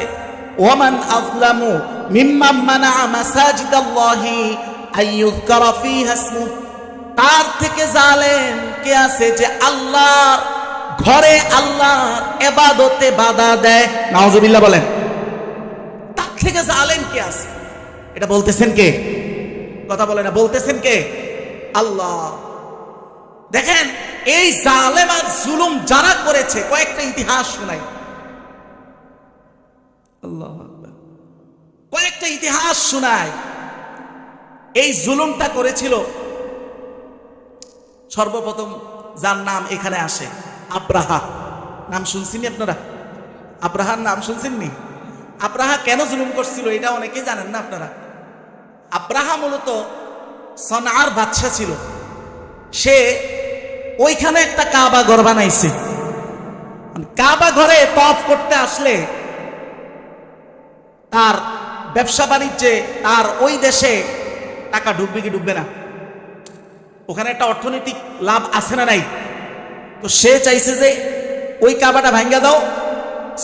S1: ওয়ামান আযলামু মিম্মান মানাআ মাসাজিদাল্লাহি, আইয়ুযকারা ফীহা ইসমু, তার থেকে জালেম কে আছে যে আল্লাহর ঘরে আল্লাহর ইবাদতে বাধা দেয়। নাউজুবিল্লাহ বলেন। তার থেকে জালেম কে আছে? এটা বলতেছেন কে? কথা বলে না, বলতেছেন কে? আল্লাহ। দেখেন এই জালেম আর জুলুম যারা করেছে, কয়েকটা ইতিহাস শোনাই। আল্লাহু আকবার। কয়েকটা ইতিহাস শোনায়। এই জুলুমটা করেছিল সর্বপ্রথম যার নাম এখানে আসে, আব্রাহা। নাম শুনছেন আপনারা? আব্রাহার নাম শুনছেন নি? আব্রাহা কেন জুলুম করছিল এটা অনেকেই জানেন না আপনারা। আব্রাহা মূলত সনার বাদশা ছিল। সে ওইখানে একটা কাবা ঘর বানাইছে। কাবা ঘরে তওয়াফ করতে আসলে তার ব্যবসা বাণিজ্যে, তার ওই দেশে টাকা ঢুকবে কি ঢুকবে না? ওখানে একটা অর্থনৈতিক লাভ আছে না নাই? তো সে চাইছে যে ওই কাবাটা ভাঙ্গা দাও,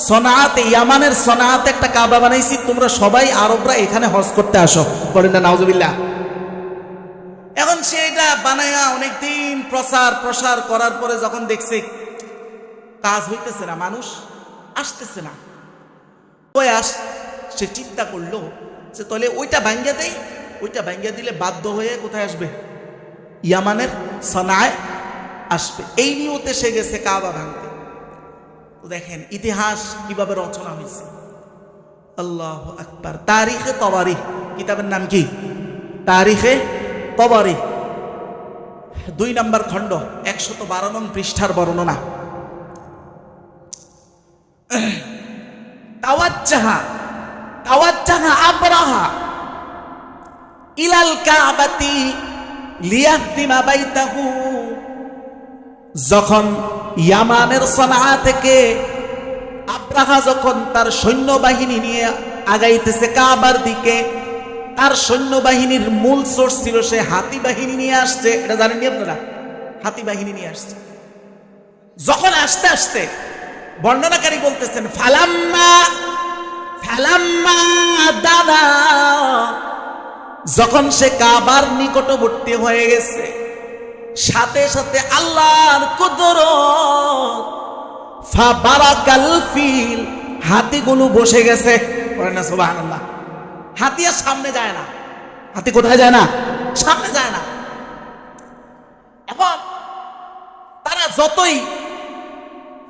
S1: সনাতে, ইয়ামানের সনাতে একটা কাবা বানাইছি, তোমরা সবাই আরবরা এখানে হজ করতে আসো। বলেন না নাউজুবিল্লাহ। এখন সে এটা বানায়া অনেকদিন প্রসার করার পরে যখন দেখছে কাজ হইতেছে না, মানুষ আসতেছে না, প্রয়াস, সে চিন্তা করলো যে তাহলে ওইটা ভাঙ্গা দেয়। ওইটা ভাঙ্গা দিলে বাধ্য হয়ে কোথায় আসবে? ইয়ামানের সনায় আসবে। এই নিয়তে সে গেছে কাবা ভাঙতে। তো দেখেন ইতিহাস কিভাবে রচনা হয়েছে। আল্লাহু আকবার। তারিখে তবারি কিতাবের নাম কি? তারিখে তবারি, 2 নম্বর খণ্ড, 112 নং পৃষ্ঠার বর্ণনা। তাওয়াজ্জাহা আবরাহা ইলাল কাবাতি লিয়াহদিমা বাইতাহু। যখন ইয়ামানের সনআ থেকে আব্রাহা যখন তার সৈন্যবাহিনী নিয়ে আগাইতেছে কাবার দিকে, তার সৈন্যবাহিনীর মূল সোর্স ছিল সে হাতি বাহিনী নিয়ে আসছে। এটা জানেননি আপনারা? হাতি বাহিনী নিয়ে আসছে। যখন আস্তে আস্তে বর্ণনাকারী বলতেছেন ফালাম্মা দানা, যখন সে কাবার নিকটবর্তী হয়ে গেছে, সাথে সাথে আল্লাহর কুদরত, ফাবারাকাল ফিল, হাতিগুলো বসে গেছে। বলেন না সুবহানাল্লাহ। হাতি আর সামনে যায় না। হাতি কোথায় যায় না? সামনে যায় না। এখন তারা যতই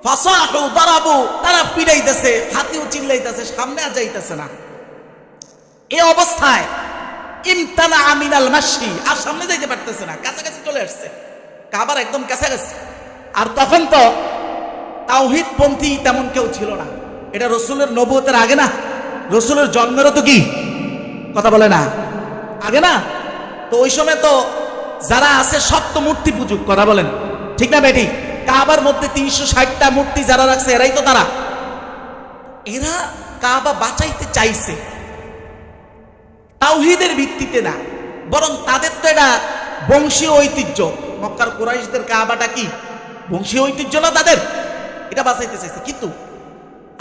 S1: ফাসাহু দারাবু, তারা পিড়াইতেছে, হাতিও চিল্লাইতেছে, সামনে আর যাইতেছে না। এই অবস্থায় ইমতানা আমিনাল মাশি, আর সামনে যাইতে পারতেছে না, কাছাকাছি চলে আসছে, কাবার একদম কাছাকাছি। আর তখন তো তাওহীদ পন্থী তেমন কেউ ছিল না। এটা রসুলের নবুয়তের আগে না? রসুলের জন্মেরও তো কি কথা বলে না আগে না? তো ওই সময় তো যারা আছে সব তো মূর্তি পূজক। কথা বলেন ঠিক না বেটি? কাবার মধ্যে 360টা মূর্তি যারা রাখছে এরাই তো তারা। এরা কাবা বাঁচাইতে চাইছে তাওহীদের ভিত্তিতে না, বরং তাদের তো এটা বংশীয় ঐতিহ্য। মক্কার কুরাইশদের কাবাটা কি বংশীয় ঐতিহ্য না তাদের? এটা বাঁচাইতে চাইছে। কিন্তু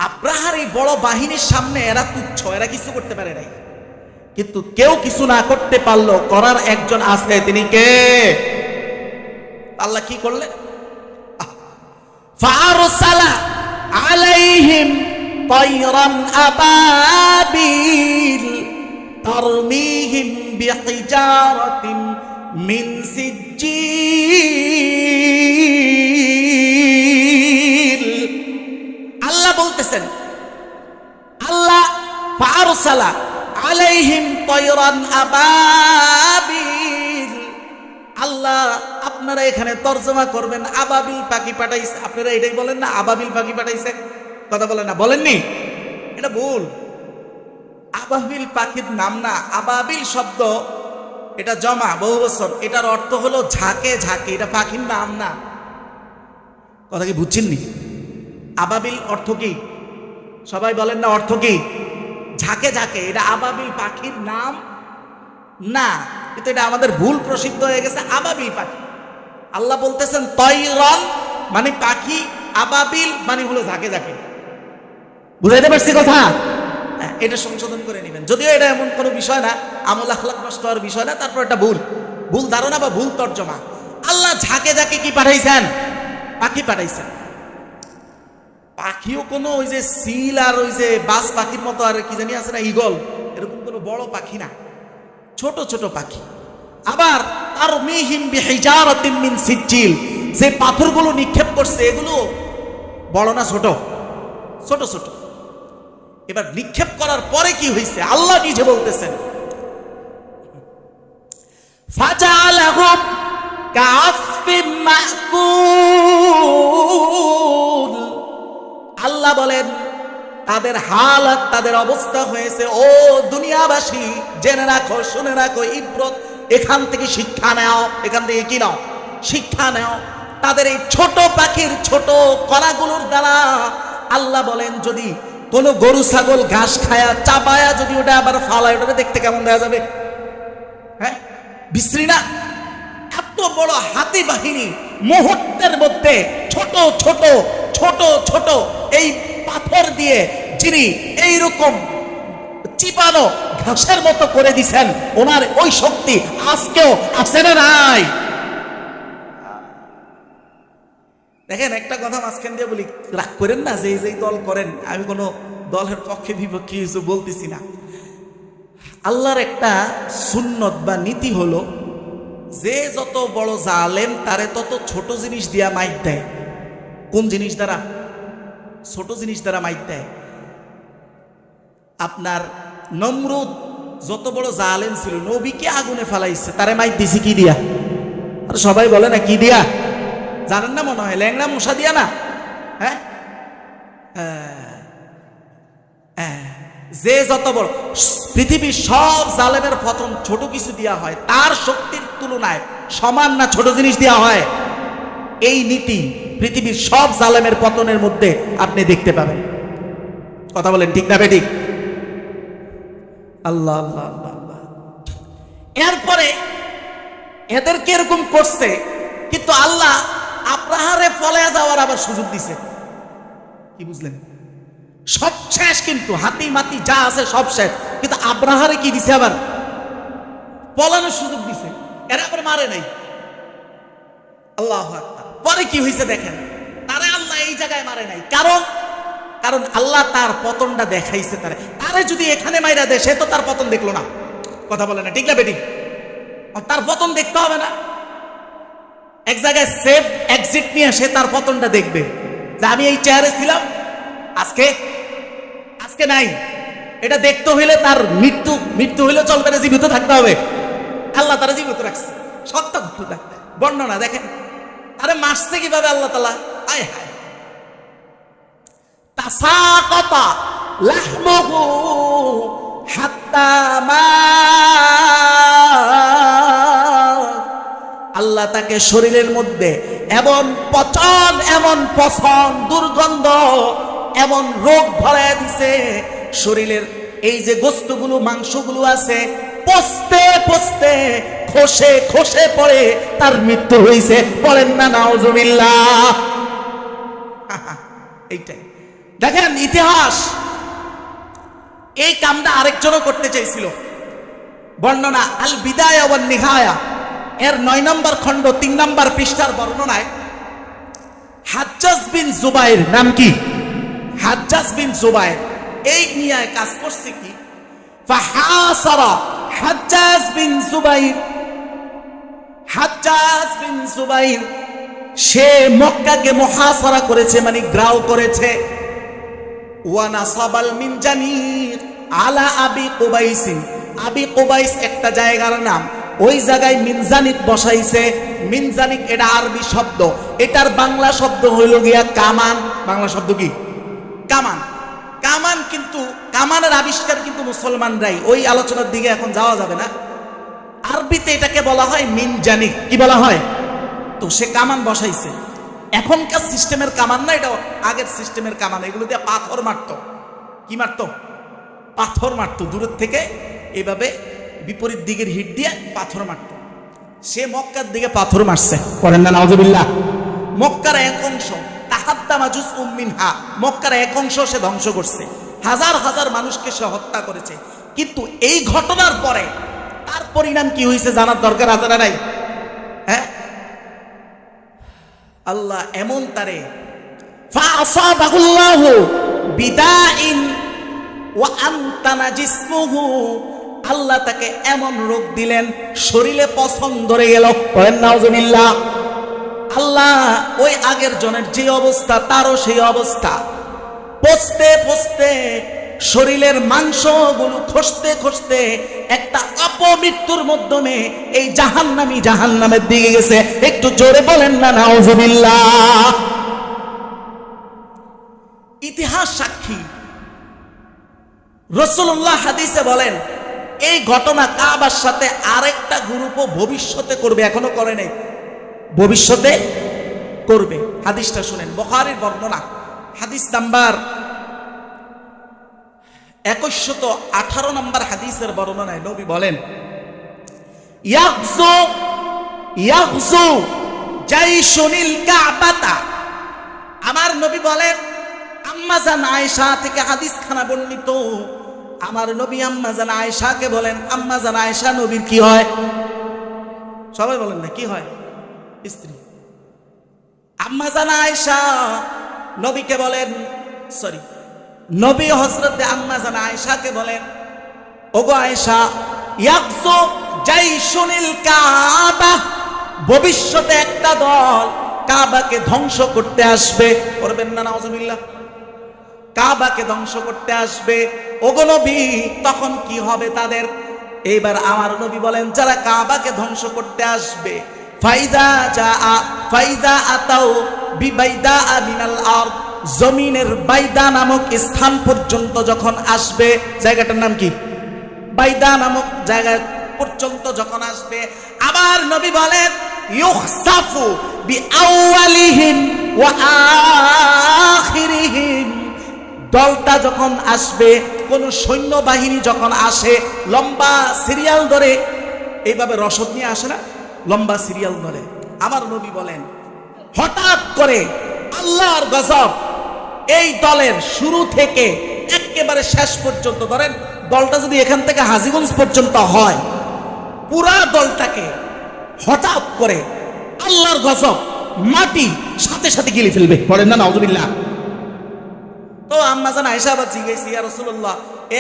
S1: আব্রাহার এই বড় বাহিনীর সামনে এরা তুচ্ছ, এরা কিছু করতে পারে নাই। কিন্তু কেউ কিছু না করতে পারলো, করার একজন আছে, তিনি কে? আল্লাহ কি করলেন? ফারসালা আলাইহিম তায়রান আবাবিল তারমিহিম বিহিজারাতিন মিন সিজ্জিল। আল্লাহ বলতেছেন, আল্লাহ ফারসালা আলাইহিম তায়রান আবাবিল, আল্লাহ আপনারা এখানে তরজমা করবেন আবাবিল পাখি পাঠাইছে। আপনারা এটাই বলেন না আবাবিল পাখি পাঠাইছে? কথা বলেন না, বলেননি? এটা ভুল। আবাবিল পাখির নাম না, আবাবিল শব্দ এটা জমা বহু বছর, এটার অর্থ হলো ঝাঁকে ঝাঁকে, এটা পাখির নাম না। কথা কি বুঝছেননি? আবাবিল অর্থ কি? সবাই বলেন না অর্থ কি? ঝাঁকে ঝাঁকে। এটা আবাবিল পাখির নাম না, কিন্তু এটা আমাদের ভুল প্রসিদ্ধ হয়ে গেছে আবাবিল পাখি। আল্লাহ বলতেছেন তয়রান মানে পাখি, আবাবিল মানে হলো ঝাঁকে ঝাঁকে। বুঝাইতে পারছি কথা? এটা সংশোধন করে নেবেন। যদিও এটা এমন কোনো বিষয় না, আমল আখলাক নষ্ট হওয়ার বিষয় না, তারপর এটা ভুল ধারণা বা ভুল তর্জমা। আল্লাহ ঝাঁকে ঝাঁকে কি পাঠাইছেন? পাখি পাঠাইছেন। পাখিও কোনো ওই যে সিল আর ওই যে বাস পাখির মতো আর কি জানি আছে না, ঈগল, এরকম কোনো বড় পাখি না, ছোট ছোট পাখি। আবার তারমিহিম বিহিজারাতিন মিন সিজ্জিল, যে পাথরগুলো নিক্ষেপ করছে এগুলো বড় না ছোট? ছোট ছোট। এবার নিক্ষেপ করার পরে কি হয়েছে আল্লাহ নিজে বলতেছেন, ফাজালাহুম কাআসফিম মাকুল। আল্লাহ বলেন তাদের হালাত, তাদের অবস্থা হয়েছে, ও দুনিয়াবাসী জেনে রাখো, শুনে রাখো, ইব্রত, এখান থেকে শিক্ষা নাও, এখান থেকে কি নাও? শিক্ষা নাও। তাদের এই ছোট পাখির ছোট কণাগুলোর দ্বারা আল্লাহ বলেন যদি কোনো গরু ছাগল ঘাস খায়া চাপায়া যদি ওটা আবার ফালায়, ওটা দেখতে কেমন দেখা যাবে? হ্যাঁ, বিশ্রী না? এত বড় হাতি বাহিনী মুহূর্তের মধ্যে ছোট ছোট ছোট ছোট এই পাথর দিয়ে যিনি এইরকম চিপানো ঘাসের মতো করে দিছেন, ওনার ওই শক্তি আজকেও আছে না নাই? দেখেন, একটা কথা মাঝখান দিয়ে বলি, রাগ করেন না যে যেই দল করেন, আমি কোনো দলের পক্ষে বিপক্ষে কিছু বলতেছি না। আল্লাহর একটা সুন্নত বা নীতি হলো, যে যত বড় জালেম তারে তত ছোট জিনিস দিয়া মাইর দেয়। কোন জিনিস দ্বারা? ছোট জিনিস দ্বারা মাইর দেয়। আপনার নমরুদ যত বড় জালেম ছিল, নবীকে আগুনে ফেলাইছে, তারে মাইর দিছে কি দিয়া? আর সবাই বলে না কি দিয়া? জানেন না মনে হয়? ল্যাংড়া মশা দিয়া না? হ্যাঁ, যে যত বড়, পৃথিবীর সব জালেমের পতন ছোট কিছু দেওয়া হয়, তার শক্তির তুলনায় সমান না ছোট জিনিস দেওয়া হয়। এই নীতি পৃথিবীর সব জালেমের পতনের মধ্যে আপনি দেখতে পাবেন। কথা বলেন ঠিক না বেঠিক? আল্লাহ আল্লাহ আল্লাহ আল্লাহ। এরপরে এদেরকে এরকম করছে, কিন্তু আল্লাহ আব্রাহারে পলায়া যাওয়ার আবার সুযোগ দিছে। কি বুঝলেন? সব শেষ, কিন্তু হাতি মাতি যা আছে সব শেষ, কিন্তু আব্রাহারে কি দিছে? আবার পলানোর সুযোগ দিছে। এরা আবার মারে নাই। আল্লাহু আকবার। পরে কি হয়েছে দেখেন, তারে আল্লাহ এই জায়গায় মারে নাই। কারণ আল্লাহ তার পতনটা দেখাইছে। তারে যদি এখানে মাইরা দেয়, সে তো তার পতন দেখলো না। কথা বলে না ঠিক না বেটি? তার পতন দেখতে হবে না? এক জায়গায় সেফ এক্সিট নিয়ে সে তার পতনটা দেখবে, যে আমি এই চেয়ারে ছিলাম, আজকে নাই। এটা দেখতে হইলে তার মৃত্যু হইলে চলবে না, জীবিত থাকতে হবে। আল্লাহ তারা জীবিত রাখছে। সত্য ঘটনা বর্ণনা দেখেন, তারে মারছে কিভাবে আল্লাহ তাআলা? আয় হায়, তাসাকাতা লাহমুহু হাত্তা মা, আল্লাহ তাকে শরীরের মধ্যে এমন পচন দুর্গন্ধ, এমন রোগ ধরায় দিছে, শরীরের এই যে গোস্তগুলো মাংসগুলো আছে পচতে পচতে খসে খসে পড়ে তার মৃত্যু হয়েছে। বলেন না নাউজুবিল্লাহ? এইটাই দেখেন ইতিহাস। এই কামটা আরেকজনও করতে চাইছিল। বর্ণনা আল বিদায়া ওয়ান নিহায়া এর 9 নম্বর খণ্ড 3 নম্বর পৃষ্ঠার বর্ণনায় হাজ্জাজ বিন জুবাইর, নাম কি? হাজ্জাজ বিন জুবাইর, এই নিয়ে কাজ করছে কি? ফাহাসারা হাজ্জাজ বিন জুবাইর, সে মক্কাকে মুহাসারা করেছে, মানে গ্রাও করেছে। ওয়া নাসাবাল মিনজানিক আলা আবি কুবাইস, আবি কুবাইস একটা জায়গার নাম, ওই জায়গায় মিনজানিক বসাইছে। মিনজানিক এটা আরবি শব্দ, এটার বাংলা শব্দ হইল গিয়া কামান। বাংলা শব্দ কি? কামান। কামান, কিন্তু কামানের আবিষ্কার কিন্তু মুসলমানরাই। ওই আলোচনার দিকে এখন যাওয়া যাবে না। আরবিতে এটাকে বলা হয় মিনজানিক। কি বলা হয়? তো সে কামান বসাইছে। এখনকার সিস্টেমের কামান না, এটা আগের সিস্টেমের কামান। এগুলো দিয়ে পাথর মারত। কি মারত? পাথর মারত দূরের থেকে, এইভাবে বিপরীত দিকের হিট দিয়ে পাথর মারত। সে মক্কার দিকে পাথর মারছে। করেন না নাউজুবিল্লাহ? মক্কার এক অংশ, তাহাদ্দামা জুজউম মিনহা, মক্কার এক অংশ সে ধ্বংস করছে। হাজার হাজার মানুষকে সে হত্যা করেছে। কিন্তু এই ঘটনার পরে তার পরিণাম কি হয়েছে জানার দরকার আছে না নাই? হ্যাঁ, আল্লাহ এমন তারে ফাআসাবাহুল্লাহু বিদাইন ওয়া আনতানা জিসমুহু, আল্লাহ তাকে এমন রোগ দিলেন শরীরে পছন ধরে গেল। বলেন নাউজুবিল্লাহ। আল্লাহ ওই আগের জনের যে অবস্থা তারও সেই অবস্থা, পচতে পচতে শরীরের মাংসগুলো খসতে খসতে একটা অপমৃত্যুর মাধ্যমে এই জাহান্নামের দিকে গেছে। একটু জোরে বলেন না নাউজুবিল্লাহ। ইতিহাস সাক্ষী, রাসূলুল্লাহ হাদিসে বলেন এই ঘটনা কাবার সাথে আরেকটা গ্রুপও ভবিষ্যতে করবে, এখনো করে নাই, ভবিষ্যতে করবে। হাদিসটা শুনেন, বুখারীর বর্ণনা, হাদিস নাম্বার 2118 নম্বর হাদিসের বর্ণনায় নবী বলেন ইয়াগজু জাইশুনিল কাবাতা। আমার নবী বলেন, আম্মা জান আয়েশা থেকে হাদিস খানা বর্ণিত, আমার নবী আম্মা জান আয়েশাকে বলেন, আম্মা জান আয়েশা নবীর কি হয়? সবাই বলেন না, কি হয়? স্ত্রী। আম্মা জান আয়েশা নবীকে বলেন, সরি, নবী হযরতে আম্মা জান আয়েশাকে বলেন, ওগো আয়েশা, ইয়াকজু জাইশুনিল কাবা, ভবিষ্যতে একটা দল কাবাকে ধ্বংস করতে আসবে। করবেন না নাউজুবিল্লাহ? কাবাকে ধ্বংস করতে আসবে। ওগো নবী, তখন কি হবে তাদের? এইবার আমার নবী বলেন, যারা কাবাকে ধ্বংস করতে আসবে, ফাইদা আতাও বিবাইদা মিনাল আরদ, জমিনের বাইদা নামক স্থান পর্যন্ত যখন আসবে, জায়গাটার নাম কি? বাইদা নামক জায়গা পর্যন্ত যখন আসবে, আবার নবী বলেন ইউখসাফু বিআওয়ালিহিম ওয়া আখিরিহিম, দলটা যখন আসবে, কোন সৈন্যবাহিনী যখন আসে, লম্বা সিরিয়াল ধরে, এইভাবে রসদ নিয়ে আসে না, লম্বা সিরিয়াল ধরে, আমার নবী বলেন হঠাৎ করে আল্লাহর গজব এই দলের শুরু থেকে একেবারে শেষ পর্যন্ত, ধরেন দলটা যদি এখান থেকে হাজীগঞ্জ পর্যন্ত হয়, পুরা দলটাকে হঠাৎ করে আল্লাহর গজব মাটি সাথে সাথে গিলে ফেলবে। পড়েন না নাউজুবিল্লাহ। তো আম্মা জান আয়েশা আবার জিজ্ঞেস, ইয়া রাসূলুল্লাহ,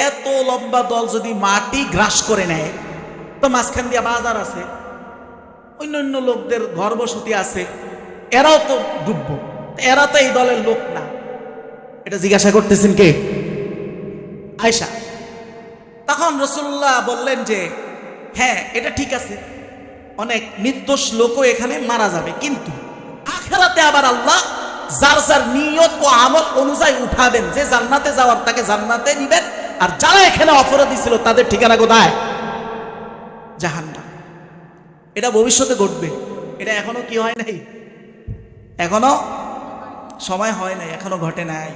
S1: এত লম্বা দল যদি মাটি গ্রাস করে নেয়, তো মাঝখান দিয়ে বাজার আছে, অন্য লোকদের ঘর বসতি আছে, এরাও তো ডুববো, এরা তো এই দলের লোক না। এটা জিজ্ঞাসা করতেছেন কে? আয়েশা। তখন রাসূলুল্লাহ বললেন যে হ্যাঁ, এটা ঠিক আছে, অনেক নির্দোষ লোকও এখানে মারা যাবে, কিন্তু আখিরাতে আবার আল্লাহ যার যার নিয়ত ও আমল অনুযায়ী উঠাবেন, যে জান্নাতে যাওয়ার তাকে জান্নাতে নিবেন, আর যারা এখানে অপরাধী ছিল তাদের ঠিকানা কোথায়? জাহান্নাম। এটা ভবিষ্যতে ঘটবে, এটা এখনো কি হয় নাই, এখনো সময় হয় নাই, এখনো ঘটে নাই।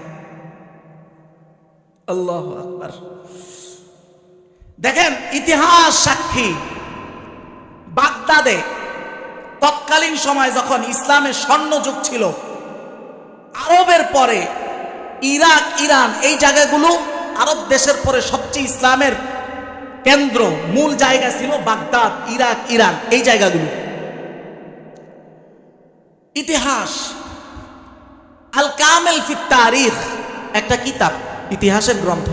S1: আল্লাহু আকবার। দেখেন, ইতিহাস সাক্ষী, বাগদাদে তৎকালীন সময় যখন ইসলামের স্বর্ণযুগ ছিল, আরবের পরে ইরাক, ইরান, এই জায়গাগুলো আরব দেশের পরে সবচেয়ে ইসলামের কেন্দ্র, মূল জায়গা ছিল বাগদাদ, ইরাক, ইরান, এই জায়গাগুলো। ইতিহাস আল কামেল ফিত তারিখ একটা কিতাব, ইতিহাসের গ্রন্থ।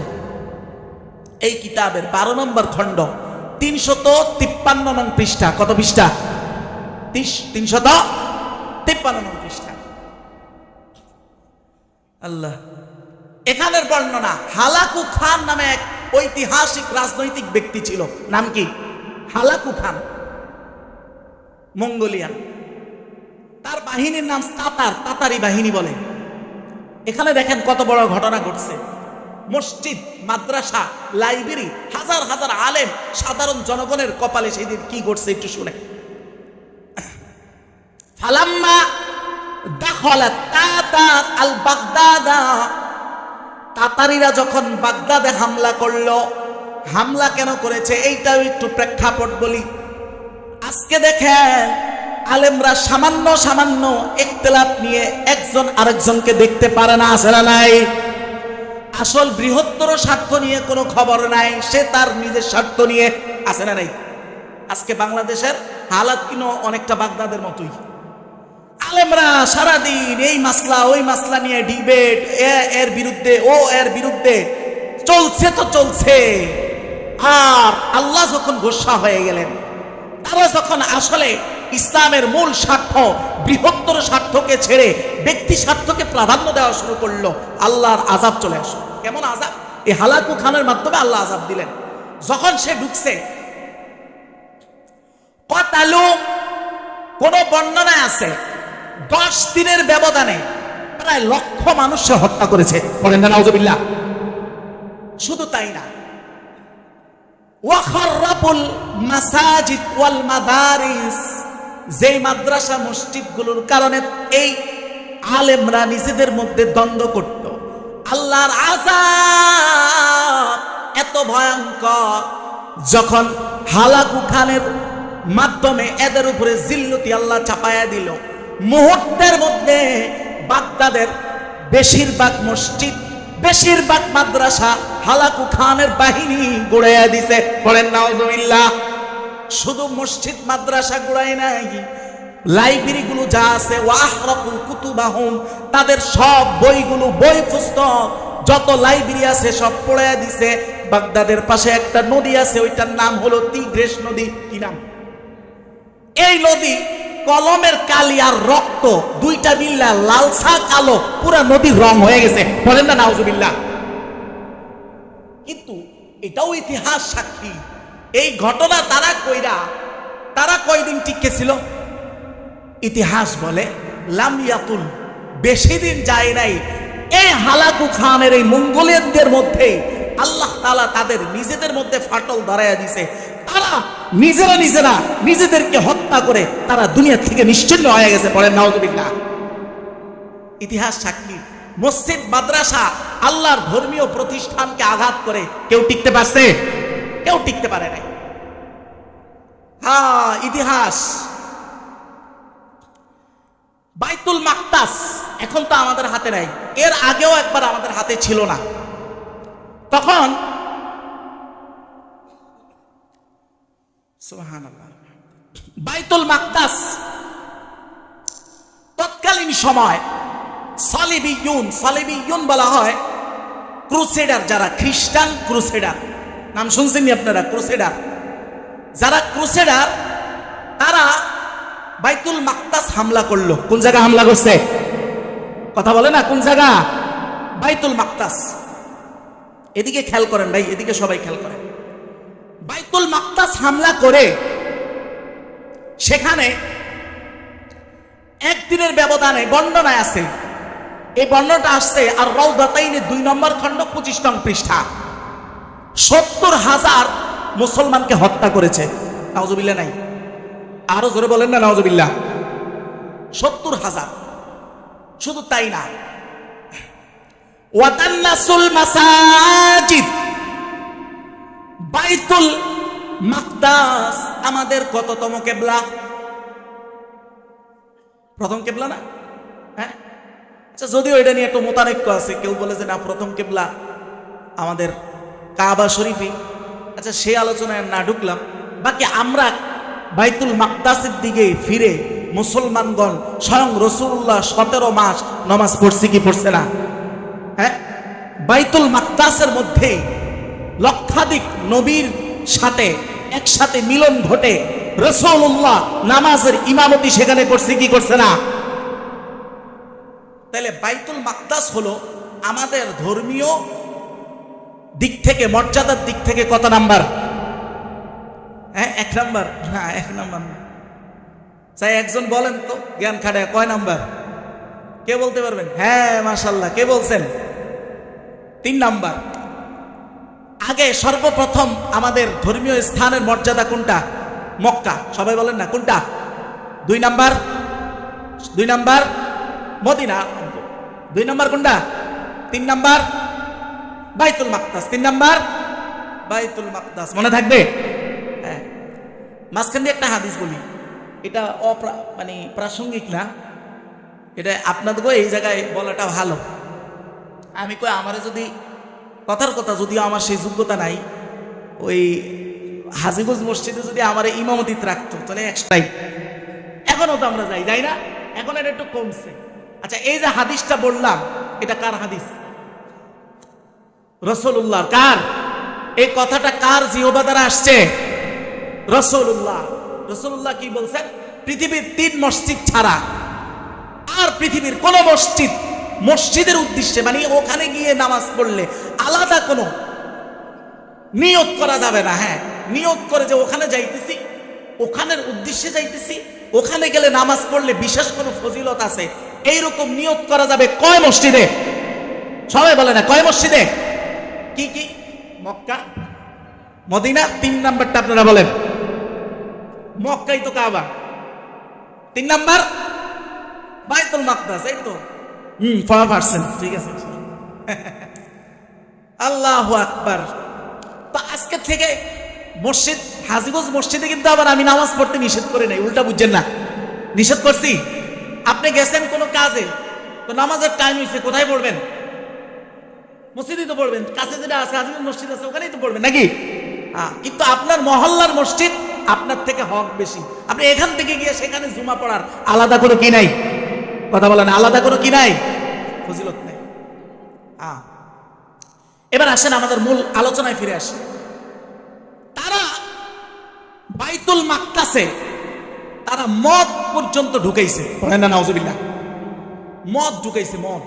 S1: এই কিতাবের 12 নম্বর খণ্ড, 353 নং পৃষ্ঠা। কত পৃষ্ঠা? 353 নং পৃষ্ঠা। আল্লাহ, এখানের বর্ণনা, হালাকু খান নামে এক ঐতিহাসিক রাজনৈতিক ব্যক্তি ছিল। নাম কি? Hulagu Khan, Mongolian. তার বাহিনীর নাম তাতারি বাহিনী বলে। এখানে দেখেন কত বড় ঘটনা ঘটছে। মসজিদ, মাদ্রাসা, লাইব্রেরি, হাজার হাজার আলেম, সাধারণ জনগণের কপালে সেদিন কি ঘটছে একটু শুনে। ফালাম্মা দাখালাত তাতার আল বাগদাদা, তাতারিরা যখন বাগদাদে হামলা করলো, হামলা কেন করেছে এইটাও একটু প্রেক্ষাপট বলি। আজকে দেখেন আলেমরা সামান্য সামান্য ইখতিলাফ নিয়ে একজন আরেকজনকে দেখতে পারে না, আছে না নাই? আসল বৃহত্তর স্বার্থ নিয়ে কোনো খবর নাই, সে তার নিজের স্বার্থ নিয়ে আছে না নাই? আজকে বাংলাদেশের হালাত কিনো অনেকটা বাগদাদের মতোই। আলেমরা সারাদিন এই মাসলা ওই মাসলা নিয়ে ডিবেট, এর বিরুদ্ধে ও এর বিরুদ্ধে চলছে তো চলছে। আর আল্লাহ যখন গোসা হয়ে গেলেন, তারা যখন আসলে ইসলামের মূল স্বার্থ বৃহত্তর স্বার্থকে ছেড়ে ব্যক্তি স্বার্থকে প্রাধান্য দেওয়া শুরু করলো, আল্লাহর আযাব চলে আসলো। কেমন আযাব? এই হালাকু খানের মাধ্যমে আল্লাহ আযাব দিলেন। যখন সে ঢুকছে, কতালু, কোন বর্ণনায় আছে 10 দিনের ব্যবধানে প্রায় 1,00,000 মানুষ সে হত্যা করেছে। বলেন না নাউজুবিল্লাহ। শুধু তাই না, ওয়াখারাবুল মাসাজিদ ওয়াল মাদারিস, যেই মাদ্রাসা মসজিদগুলোর কারণে এই আলেমরা নিজেদের মধ্যে দ্বন্দ্ব করত, আল্লাহর আযাব এত ভয়ঙ্কর। যখন হালাকু খানের মাধ্যমে এদের উপরে জিল্লতি আল্লাহ চাপায়া দিল, মুহূর্তের মধ্যে বাগদাদের বেশিরভাগ মসজিদ, বেশিরভাগ মাদ্রাসা হালাকু খানের বাহিনী গুড়াইয়া দিছে। বলেন নাউজুবিল্লাহ। শুধু মসজিদ মাদ্রাসা গুড়াই নাই, লাইব্রেরিগুলো যা আছে, ওয়াহরাকুল কুতুবাহুম, তাদের সব বইগুলো, বই পুস্তক যত লাইব্রেরি আছে সব পোড়াইয়া দিছে। বাগদাদের পাশে একটা নদী আছে, ওইটার নাম হলো তিগ্রেস নদী। কি নাম? এই নদী কলমের কালি আর রক্ত দুইটা মিল্লা লালসা কালো, পুরা নদীর রং হয়ে গেছে। বলেন না নাউজুবিল্লাহ। কিন্তু এটাও ইতিহাস সাক্ষী, এই ঘটনা তারা কয়দিন টিকে ছিল? ইতিহাস বলে লামিয়াতুল, বেশি দিন যায় নাই। এই হালাকু খানের এই মঙ্গোলিয়ানদের মধ্যে আল্লাহ তাআলা তাদের নিজেদের মধ্যে ফাটল ধরাইয়া দিছে। তারা নিজেরা নিজেদেরকে হত্যা করে তারা দুনিয়া থেকে নিশ্চিহ্ন হয়ে গেছে। পরে নাউজুবিল্লাহ। ইতিহাস সাক্ষী, মসজিদ মাদ্রাসা আল্লাহর ধর্মীয় প্রতিষ্ঠানকে আঘাত করে কেউ টিকতে পারছে? কেউ টিকতে পারে নাই। হ্যাঁ, ইতিহাস। বাইতুল মাকদাস এখন তো আমাদের হাতে নাই, এর আগেও একবার আমাদের হাতে ছিল না। তখন সুবহানাল্লাহ, বাইতুল মাকদাস তৎকালীন সময় সালিবিয়ুন বলা হয় ক্রুসেডার, যারা খ্রিস্টান ক্রুসেডার, নাম শুনছেননি আপনারা? ক্রুসেডার, যারা ক্রুসেডার তারা বাইতুল মাকদাস হামলা করলো। কোন জায়গা হামলা করছে? কথা বলে না, কোন জায়গা? বাইতুল মাকদাস। এদিকে খেয়াল করেন ভাই, এদিকে সবাই খেয়াল করেন। বাইতুল মাকদাস হামলা করে সেখানে একদিনের ব্যবধানে, বর্ণনায় আছে, এই বর্ণনাটা আসছে আর রাউদাতাইনে 2 নম্বর খণ্ড 25 নং পৃষ্ঠা, 70,000 মুসলমানকে হত্যা করেছে। নাউজুবিল্লাহ নাই? আরো জোরে বলেন না নাউজুবিল্লাহ। 70,000। শুধু তাই না, ওয়াতান্নাসুল মাসাজিদ, বাইতুল মাকদাস আমাদের কততম কিবলা? প্রথম কিবলা না? হ্যাঁ, আচ্ছা, যদিও এটা নিয়ে একটু মতানৈক্য আছে। কেউ বলে যে না, প্রথম কিবলা আমাদের কাবা শরীফই। আচ্ছা, সেই আলোচনায় না ঢুকলাম। বাকি আমরা বাইতুল মাকদাসের দিকে ফিরে মুসলমানগণ, স্বয়ং রাসূলুল্লাহ 17 মাস নামাজ পড়ছে কি পড়ছে না? হ্যাঁ, বাইতুল মাকদাসের মধ্যে লক্ষাধিক নবীর সাথে একসাথে মিলন ঘটে। রাসূলুল্লাহ নামাজের ইমামতি সেখানে করছে কি করছে না? তাহলে বাইতুল মাকদাস হলো আমাদের ধর্মীয় দিক থেকে, মর্যাদার দিক থেকে কত নাম্বার? হ্যাঁ, 1 নাম্বার না? 1 নাম্বার না। চাই একজন বলেন তো, জ্ঞান খাটায়, কয় নাম্বার? কে বলতে পারবেন? হ্যাঁ, মাশাআল্লাহ, কে বলছেন? 3 নাম্বার। আগে সর্বপ্রথম আমাদের ধর্মীয় স্থানের মর্যাদা কোনটা? মক্কা। সবাই বলেন না, কোনটা? 2 নাম্বার। 2 number Medina. 2 নাম্বার কোনটা? 3 নাম্বার বাইতুল মাকদাস। 3 নাম্বার বাইতুল মাকদাস। মনে থাকবে? হ্যাঁ। মাঝখান দিয়ে একটা হাদিস বলি, এটা মানে প্রাসঙ্গিক না, এটা আপনাদেরকে এই জায়গায় বলাটা ভালো। আমি কই, আমারে যদি কথার কথা, যদিও আমার সেই যোগ্যতা নাই, ওই হাজীগঞ্জ মসজিদে যদি আমার ইমামতিতে রাখতো তাহলে একটাই, এখনো তো আমরা যাই না, এখন এটা একটু কমছে। আচ্ছা, এই যে হাদিসটা বললাম, এটা কার হাদিস? রাসূলুল্লাহ। কার? এই কথাটা কার জিহবা দ্বারা আসছে? রাসূলুল্লাহ। রাসূলুল্লাহ কি বলছেন? পৃথিবীর 3 মসজিদ ছাড়া আর পৃথিবীর কোন মসজিদের উদ্দেশ্যে, মানে ওখানে গিয়ে নামাজ পড়লে আলাদা কোনো নিয়ত করা যাবে না। হ্যাঁ, নিয়ত করে যে ওখানে যাইতেছি, ওখানের উদ্দেশ্যে যাইতেছি, ওখানে গেলে নামাজ পড়লে বিশেষ কোনো ফজিলত আছে, এইরকম নিয়ত করা যাবে কয় মসজিদে? সবাই বলে না, কয় মসজিদে? কি কি? মক্কা, মদিনা, 3 নাম্বারটা আপনারা বলেন। মক্কাই তো কাবা, 3 নাম্বার বাইতুল মাকদাস, এই তো 4%, ঠিক আছে। আল্লাহু আকবার। তো আজকে থেকে মসজিদ, হাজীগঞ্জ মসজিদে কিন্তু আবার আমি নামাজ পড়তে নিষেধ করে নাই, উল্টা বুঝছেন না, নিষেধ করছি। আপনি গেছেন কোনো কাজে, তো নামাজের টাইম হয়েছে, কোথায় পড়বেন? মসজিদই তো পড়বেন, কাছে যেটা আছে হাজীগঞ্জ মসজিদ আছে ওখানেই তো পড়বেন নাকি? কিন্তু আপনার মহল্লার মসজিদ আপনার থেকে হক বেশি, আপনি এখান থেকে গিয়ে সেখানে জুমা পড়ার আলাদা কোনো কি নাই? কথা বলেন, আলাদা কোনো কি নাই? ফজিলত নাই। এবার আসেন আমাদের মূল আলোচনায় ফিরে আসি। তারা বাইতুল মাকদাসে তারা মদ পর্যন্ত ঢুকাইছে, বলেন না নাউজুবিল্লাহ, মদ ঢুকাইছে, মদ।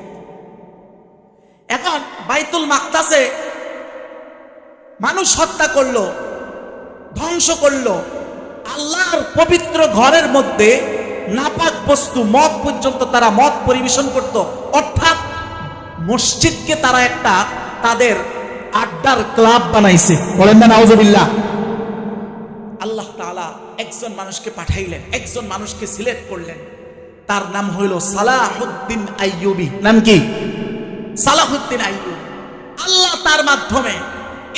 S1: এখন বাইতুল মাকদাসে মানুষ হত্যা করলো, ধ্বংস করলো, আল্লাহর পবিত্র ঘরের মধ্যে নাপাক বস্তু মদ পর্যন্ত তারা মদ পরিবেশন করত, অর্থাৎ মসজিদকে তারা একটা তাদের আড্ডার ক্লাব বানাইছে, বলেন না নাউজুবিল্লাহ। আল্লাহ তাআলা একজন মানুষকে পাঠাইলেন, একজন মানুষকে সিলেক্ট করলেন, তার নাম হইল সালাহুদ্দিন আইয়ুবী। নাম কি? সালাহুদ্দিন আইয়ুবী। আল্লাহ তার মাধ্যমে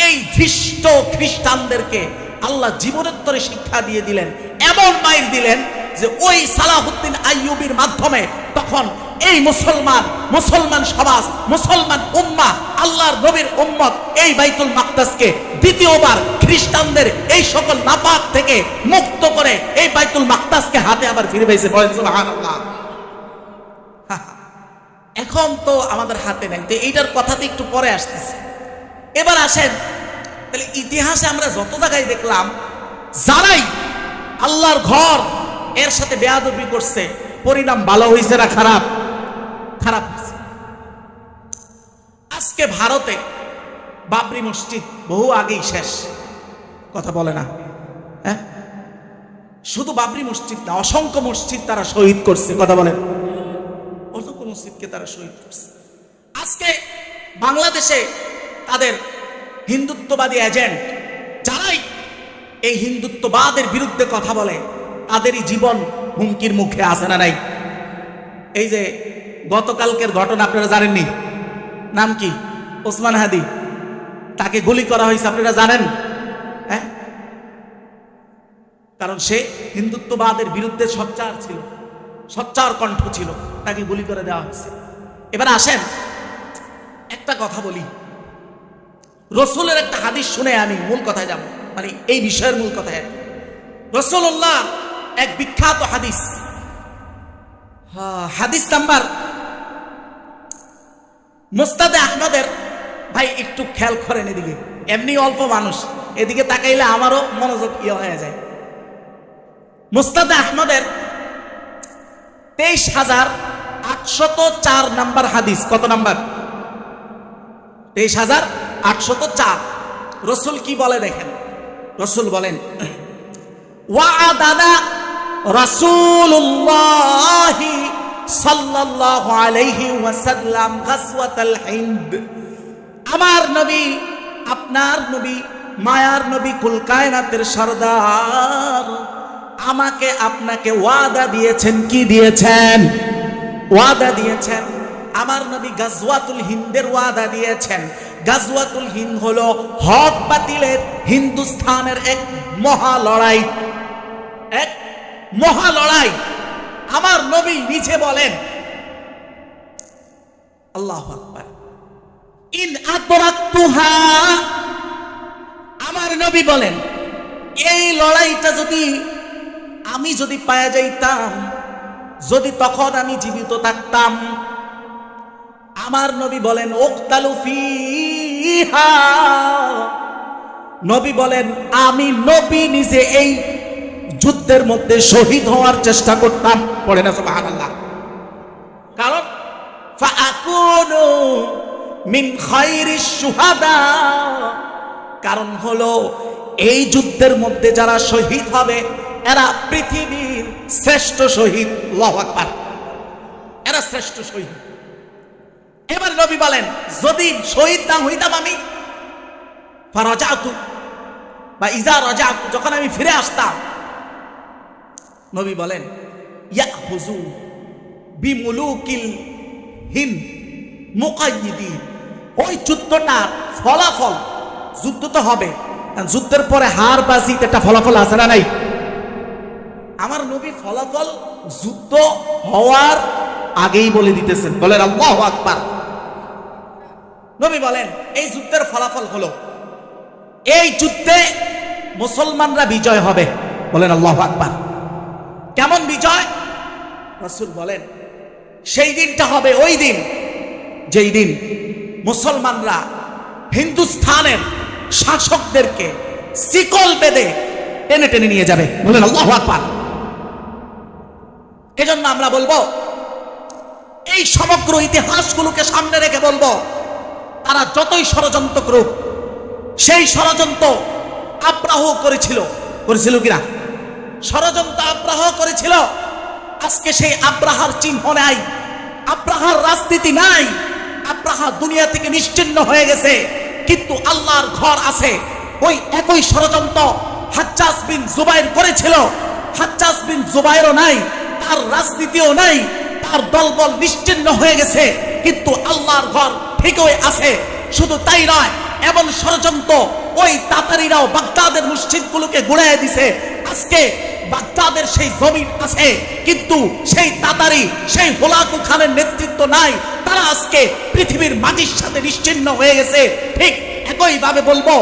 S1: এই ধৃষ্ট খ্রিস্টানদেরকে আল্লাহ জীবনোত্তরে শিক্ষা দিয়ে দিলেন, এমন মাইর দিলেন যে ওই সালাহুদ্দিন আইয়ুবীর মাধ্যমে তখন এই মুসলমান সমাজ, মুসলমান উম্মাহ, আল্লাহর নবীর উম্মত এই বাইতুল মাকদাসকে দ্বিতীয়বার খ্রিস্টানদের এই সকল নাপাক থেকে মুক্ত করে এই বাইতুল মাকদাসকে হাতে আবার ফিরে পেয়েছে, বলেন সুবহানাল্লাহ। এখন তো আমাদের হাতে নাই, তো এইটার কথাতে একটু পরে আসতেছে। এবার আসেন, তাহলে ইতিহাসে আমরা যত জায়গায় দেখলাম যারাই আল্লাহর ঘর এর সাথে বেয়াদবি করছে, পরিণাম ভালো হয়েছে না খারাপ? খারাপ হয়েছে। আজকে ভারতে বাবরি মসজিদ বহু আগেই শেষ, কথা বলে না? হ্যাঁ, শুধু বাবরি মসজিদ না, অসংখ্য মসজিদ তারা শহীদ করছে, কথা বলেন, অসংখ্য মসজিদকে তারা শহীদ করছে। আজকে বাংলাদেশে তাদের হিন্দুত্ববাদী এজেন্ট যারাই এই হিন্দুত্ববাদের বিরুদ্ধে কথা বলে, তাদেরই জীবন হুমকির মুখে আছে না নাই? এই যে গতকালকের ঘটনা আপনারা জানেননি, নাম কি? ওসমান হাদি, তাকে গুলি করা হয়েছে, আপনারা জানেন? হ্যাঁ, কারণ সে হিন্দুত্ববাদের বিরুদ্ধে সোচ্চার ছিল, সোচ্চার কণ্ঠ ছিল, তাকে গুলি করে দেওয়া হয়েছে। এবার আসেন একটা কথা বলি, রসুলের একটা হাদিস শুনে আমি মূল কথায় যাব, মানে এই বিষয়ের মূল কথায়। রাসূলুল্লাহ এক বিখ্যাত হাদিস, হাদিস নাম্বার মুসনাদে আহমদের, ভাই একটু খেয়াল করেন এদিকে, এমনি অল্প মানুষ, এদিকে তাকাইলে আমারও মনোযোগ হয়ে যায়। মুসনাদে আহমদের 23,804 নাম্বার হাদিস। কত নাম্বার? 23,804। রসুল কি বলে দেখেন, রসুল বলেন, ওয়াদানা রাসূলুল্লাহ সাল্লাল্লাহু আলাইহি ওয়াসাল্লাম গাজওয়াতুল হিন্দ। আমার নবী, আপনার নবী, মায়ার নবী, কুল কায়নাতের সরদার আমাকে আপনাকে ওয়াদা দিয়েছেন। কি দিয়েছেন? ওয়াদা দিয়েছেন। আমার নবী গাজওয়াতুল হিন্দের ওয়াদা দিয়েছেন। গাজওয়াতুল হিন্দ হলো হক বাতিলের হিন্দুস্তানের এক মহা লড়াই, এক মহা লড়াই। আমার নবী নিজে বলেন, আল্লাহু আকবার, ইন আদরাকতুহা, আমার নবী বলেন এই লড়াইটা যদি আমি পায়া যাইতাম, যদি তখন আমি জীবিত থাকতাম, আমার নবী বলেন উকতালু ফিহা, নবী বলেন আমি নবী নিজে এই যুদ্ধের মধ্যে শহীদ হওয়ার চেষ্টা করতাম। পড়ে না সুবহানাল্লাহ। কারণ ফাআকুনু মিন খায়রিশ শুহাদা, কারণ হলো এই যুদ্ধের মধ্যে যারা শহীদ হবে এরা পৃথিবীর শ্রেষ্ঠ শহীদ। আল্লাহু আকবার, এরা শ্রেষ্ঠ শহীদ। এবার নবী বলেন যদি শহীদ না হইতাম আমি, ফারাজাতু বা ইজা রাজাতু, যখন আমি ফিরে আসতাম, নবী বলেন ইয়াখুযু বিমুলুকিল হিন্দ মুকাইয়িদিন, ওই যুদ্ধটার ফলাফল, যুদ্ধ তো হবে, যুদ্ধের পরে হার বাজি একটা ফলাফল আছে না নাই? আমার নবী ফলাফল যুদ্ধ হওয়ার আগেই বলে দিতেছেন। বলেন আল্লাহু আকবার। নবী বলেন এই যুদ্ধের ফলাফল হলো এই যুদ্ধে মুসলমানরা বিজয় হবে। বলেন আল্লাহু আকবার। কেমন বিজয়? রাসূল বলেন সেই দিনটা হবে ওই দিন যেই দিন মুসলমানরা হিন্দুস্তানের শাসকদেরকে শিকল বেঁধে টেনে টেনে নিয়ে যাবে। বলেন আল্লাহু আকবার। এজন্য আমরা বলবো, এই সমগ্র ইতিহাসগুলোকে সামনে রেখে বলবো, তারা যতই ষড়যন্ত্র করুক, সেই ষড়যন্ত্র আব্রাহ করেছিল কিনা? ষড়যন্ত্র আব্রাহ করেছিল। আজকে সেই আব্রাহার চিহ্ন নাই, আব্রাহার রাজনীতি নাই, আব্রাহা দুনিয়া থেকে নিশ্চিহ্ন হয়ে গেছে, কিন্তু আল্লাহর ঘর আছে। ওই একই ষড়যন্ত্র হাজ্জাজ বিন জুবাইর করেছিল। হাজ্জাজ বিন জুবাইরও নাই, তার রাজনীতিও নাই, তার দলবল নিশ্চিহ্ন হয়ে গেছে, কিন্তু আল্লাহর ঘর ঠিকই আছে। শুধু তাই নয়, এমন ষড়যন্ত্র ওই তাতারিরাও বাগদাদের মসজিদগুলোকে গুড়াইয়া দিছে। আজকে বাগদাদের সেই জমিন আছে, কিন্তু সেই তাতারি, সেই হোলাকু খানের নেতৃত্ব নাই, তারা আজকে পৃথিবীর মাটির সাথে নিশ্চিহ্ন হয়ে গেছে। ঠিক একইভাবে বলবো,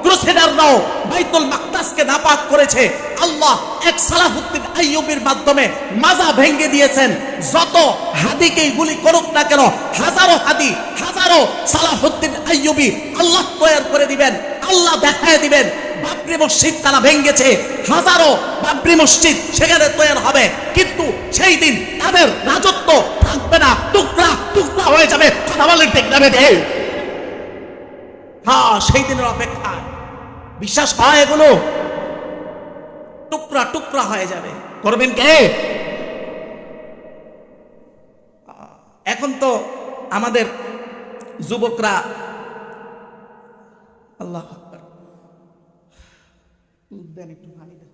S1: ক্রুসেডাররাও বাইতুল মাকদাসকে নাপাক করেছে। আল্লাহ এক সালাহুদ্দিন আইয়ুবীর মাধ্যমে মাজা ভেঙে দিয়েছেন। যত হাদিকেই গুলি করুক না কেন, হাজারো হাদি, হাজারো সালাহুদ্দিন আইয়ুবী আল্লাহ তৈরি করে দিবেন, আল্লাহ দেখায় দিবেন। বাবরি মসজিদ তারা ভেঙেছে, হাজারো বাবরি মসজিদ সেখানে তৈরি হবে, কিন্তু সেই দিন তাদের রাজত্ব থাকবে না, টুকরা টুকরা হয়ে যাবে। কথা বলেন ঠিক না বেঠে? হ্যাঁ, সেই দিনের অপেক্ষা। বিশ্বাস হয় এগুলো? টুকরা টুকরা হয়ে যাবে। করবেন কে? এখন তো আমাদের যুবকরা, আল্লাহ আকবার, একটু পানি দেন।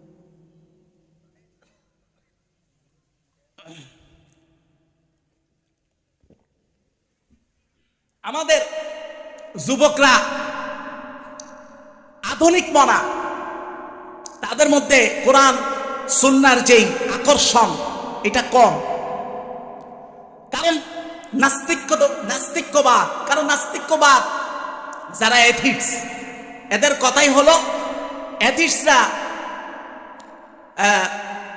S1: আমাদের যুবকরা আধুনিক মনা, তাদের মধ্যে কোরআন সুন্নাহর যেই আকর্ষণ এটা কম। কারণ নাস্তিক্যবাদ, কারণ নাস্তিক্যবাদ যারা এথিক্স, এদের কথাই হলো এথিক্সরা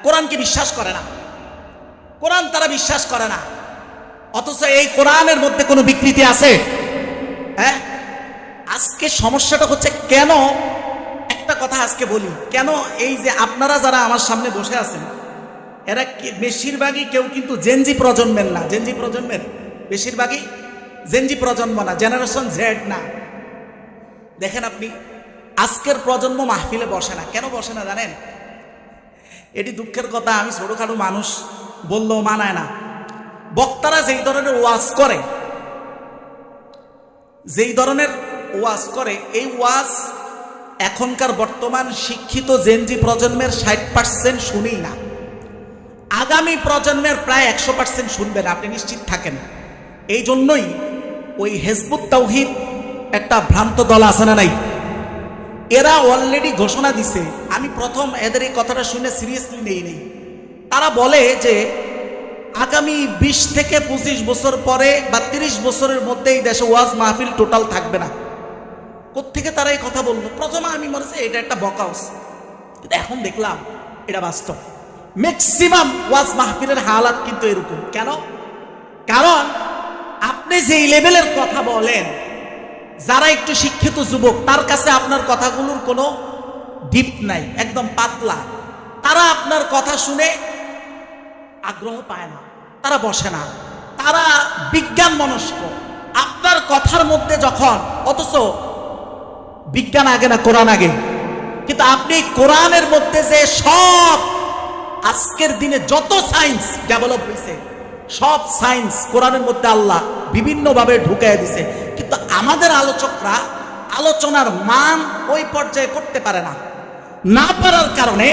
S1: কোরআনকে বিশ্বাস করে না, কোরআন তারা বিশ্বাস করে না। অথচ এই কোরআনের মধ্যে কোনো বিকৃতি আছে? হ্যাঁ, আজকে সমস্যাটা হচ্ছে কেন, একটা কথা আজকে বলি, কেন এই যে আপনারা যারা আমার সামনে বসে আছেন, এরা বেশিরভাগই কেউ কিন্তু জেনজি প্রজন্মের না। জেনজি প্রজন্মের বেশিরভাগই জেনজি প্রজন্ম না, জেনারেশন জেড না। দেখেন আপনি, আজকের প্রজন্ম মাহফিলে বসে না। কেন বসে না জানেন? এটি দুঃখের কথা, আমি ছোটখাটো মানুষ বললেও মানায় না। বক্তারা যেই ধরনের ওয়াজ করে, এই ওয়াজ এখনকার বর্তমান শিক্ষিত জেনজি প্রজন্মের 60% শুনেই না। আগামী প্রজন্মের প্রায় 100% শুনবেন, আপনি নিশ্চিত থাকেন। এই জন্যই ওই হিজবুত তাওহীদ একটা ভ্রান্ত দল আছে না নাই, এরা অলরেডি ঘোষণা দিছে। আমি প্রথম এদের এই কথাটা শুনে সিরিয়াসলি নেই। তারা বলে যে আগামী 20 থেকে 25 বছর পরে বা 30 বছরের মধ্যে এই দেশে ওয়াজ মাহফিল টোটাল থাকবে না। কোত্থেকে তারা এই কথা বললো? প্রথমে আমি মনে হচ্ছে এটা একটা বকআউট, কিন্তু এখন দেখলাম এটা বাস্তব। ম্যাক্সিমাম ওয়াজ মাহফিলের হালাত কিন্তু এরকম। কেন? কারণ আপনি যেই লেভেলের কথা বলেন, যারা একটু শিক্ষিত যুবক, তার কাছে আপনার কথাগুলোর কোনো ডিপ নাই, একদম পাতলা। তারা আপনার কথা শুনে আগ্রহ পায় না, তারা বসে না, তারা বিজ্ঞান মনস্ক। আপনার কথার মধ্যে যখন, অথচ বিজ্ঞান আগে না কোরআন আগে, কিন্তু আপনি কোরআনের মধ্যে যে সব আজকের দিনে যত সায়েন্স ডেভেলপ হয়েছে, সব সায়েন্স কোরআনের মধ্যে আল্লাহ বিভিন্নভাবে ঢুকাই দিছে, কিন্তু আমাদের আলোচকরা আলোচনার মান ওই পর্যায়ে করতে পারে না। না পারার কারণে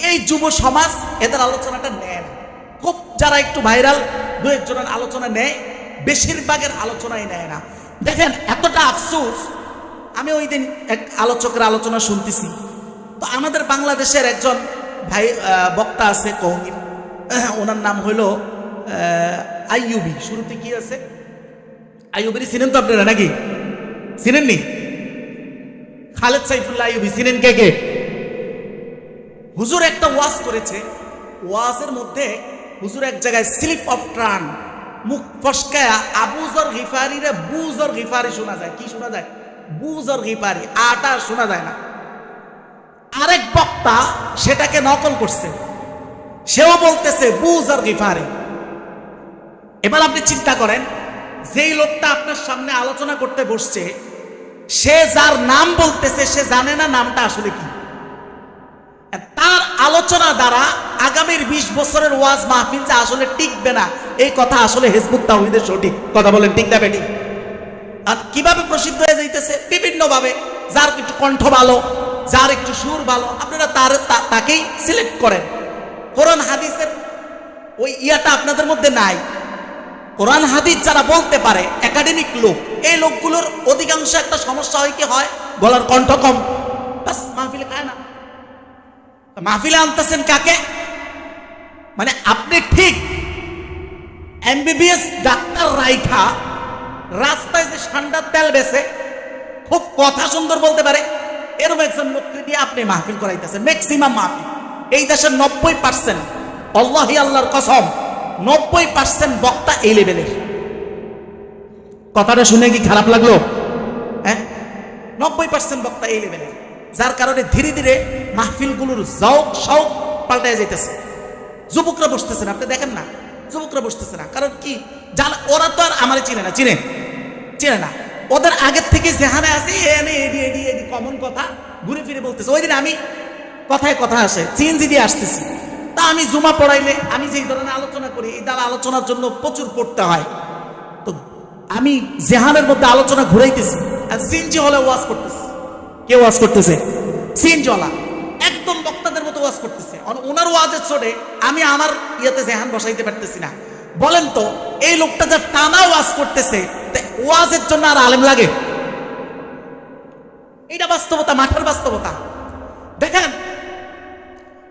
S1: এই যুব সমাজ এদের আলোচনাটা নেয় না। খুব যারা একটু ভাইরাল, দু একজনের আলোচনা নেয়, বেশিরভাগের আলোচনাই নেয় না। দেখেন এতটা আফসোস, আমি ওই দিন এক আলোচকের আলোচনা শুনতেছি, তো আমাদের বাংলাদেশের একজন ভাই বক্তা আছে কওমির, ওনার নাম হলো আইয়ুবী। শুরুতে কি আছে? আইয়ুবী চিনেন তো আপনারা নাকি? চিনেননি? খালেদ সাইফুল্লাহ আইয়ুবী চিনেন কে কে? হুজুর একটা ওয়াজ করেছে, ওয়াজের মধ্যে হুজুর এক জায়গায় স্লিপ অফ টান, মুখ ফসকায়া আবু যর গিফারি রে বুজর গিফারি শোনা যায়। কি শোনা যায়? বুজর গিফারি, আটা শোনা যায় না। আরেক বক্তা সেটাকে নকল করছে, সেও বলতেছে বুজর গিফারি। এবার আপনি চিন্তা করেন, যেই লোকটা আপনার সামনে আলোচনা করতে বসছে, সে যার নাম বলতেছে সে জানে না নামটা আসলে কি। তার আলোচনা দ্বারা আগামীর 20 বছরের ওয়াজ মাহফিল যে আসলে টিকবে না, এই কথা আসলে হিজবুত তাওহীদের সঠিক কথা বলেন, ঠিক না বেটি? আর কিভাবে প্রসিদ্ধ হয়ে যাইতেছে? বিভিন্ন ভাবে। যার একটু কণ্ঠ ভালো, যার একটু সুর ভালো, আপনারা তাকেই সিলেক্ট করেন। কোরআন হাদিসের ওই ইয়াটা আপনাদের মধ্যে নাই। কোরআন হাদিস যারা বলতে পারে, একাডেমিক লোক, এই লোকগুলোর অধিকাংশ একটা সমস্যা হয়, কি হয়? গলার কণ্ঠ কম, বাস মাহফিলে খায় না। মাহফিলে আনতেছেন কাকে? মানে আপনি ঠিক এমবিবিএস ডাক্তার রাইখা রাস্তায় যে ঠান্ডার তেল বেছে, খুব কথা সুন্দর বলতে পারে, এরকম একজন লোককে দিয়ে আপনি মাহফিল করাইতেছেন। ম্যাক্সিমাম মাহফিল এই দেশের 90%, আল্লাহি আল্লাহর কসম, 90% বক্তা এই লেভেলের। কথাটা শুনে কি খারাপ লাগলো? হ্যাঁ, 90% বক্তা এই লেভেলের, যার কারণে ধীরে ধীরে মাহফিলগুলোর যৌক শৌক পাল্টায় যাইতেছে। যুবকরা বসতেছে না, আপনি দেখেন না, যুবকরা বসতেছে না। কারণ কি জানা? ওরা তো আর আমারে চিনে না, চিনে না। ওদের আগের থেকে যেখানে আছে এনে কমন কথা ঘুরে ফিরে বলতেছে। ওই দিন আমি কথায় কথা আসে, চিনজি দিয়ে আসতেছি, তা আমি জুমা পড়াইলে আমি যেই ধরনের আলোচনা করি, এই দ্বারা আলোচনার জন্য প্রচুর পড়তে হয়, তো আমি জেহানের মধ্যে আলোচনা ঘুরাইতেছি, আর সিনজি হলে ওয়াজ করতেছি। কে ওয়াজ করতেছে? সিনজলা, একদম বক্তাদের মতো ওয়াজ করতেছে। ওনার ওয়াজের চড়ে আমি আমার ইয়েতে জেহান বসাইতে পারতেছি না। বলেন তো, এই লোকটা যা টানা ওয়াজ করতেছে, ওয়াজের জন্য আর আলেম লাগে? এটা বাস্তবতা, মাঠের বাস্তবতা। দেখেন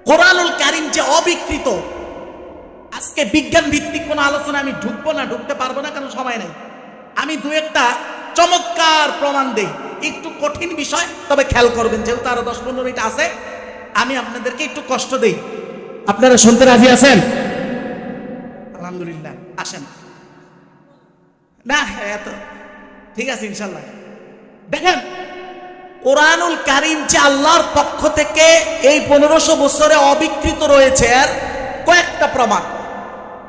S1: কোরআনুল কারীম যে অবিকৃত, আজকে বিজ্ঞান ভিত্তিক কোন আলোচনা আমি ঢুকবো না, ঢুকতে পারবো না, কারণ সময় নেই। আমি দু একটা চমৎকার প্রমাণ দেই, একটু কঠিন বিষয়, তবে খেয়াল করবেন, যেহেতু আরো 10-15 মিনিট আছে, আমি আপনাদেরকে একটু কষ্ট দেই। আপনারা শুনতে রাজি আছেন? আলহামদুলিল্লাহ, আসেন না, এত ঠিক আছে ইনশাল্লাহ। দেখেন কোরআনুল কারীম যে আল্লাহর পক্ষ থেকে এই 1500 বছরে অবিকৃত রয়েছে, এর কয়েকটা প্রমাণ।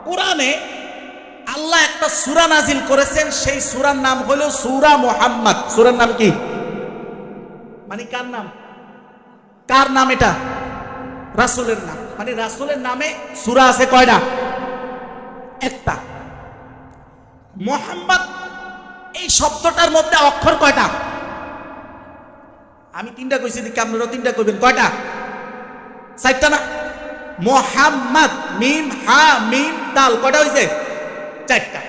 S1: কোরআনে আল্লাহ একটা সূরা নাজিল করেছেন, সেই সূরার নাম হলো সূরা মুহাম্মদ। সূরার নাম কি? মানে কার নাম? কার নাম এটা? রাসূলের নাম। মানে রাসূলের নামে সূরা আছে কয়টা? একটা। মুহাম্মদ এই শব্দটার মধ্যে অক্ষর কয়টা? আমি 3টা কইছি, দেখি আপনারা 3টা কইবেন। কয়টা? 4টা না? মুহাম্মদ, মিম হা মিম দাল, কয়টা হইছে? 4টা।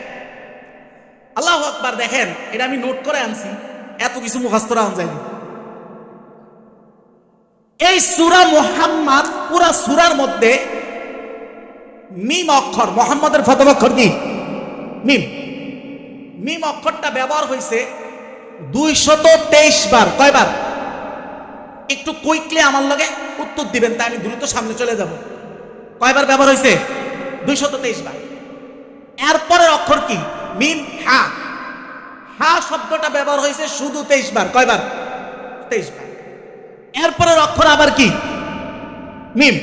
S1: আল্লাহু আকবার। দেখেন, এটা আমি নোট করে আনছি, এত কিছু মুখস্থ রাখা যায়নি। এই সূরা মুহাম্মদ পুরা সূরার মধ্যে মিম অক্ষর, মোহাম্মদের প্রথম অক্ষর কি? মিম। মিম অক্ষরটা ব্যবহার হয়েছে 223 বার। কয়বার? একটু কুইকলি আমার লগে উত্তর দিবেন, তাই আমি দ্রুত সামনে চলে যাব। কয়বার ব্যবহার হয়েছে? 223 বার। এরপরের অক্ষর কি? মিম হা। হা শব্দটা ব্যবহার হয়েছে শুধু 23 বার। কয়বার? 23 বার। এরপরের অক্ষর আবার কি? মিম।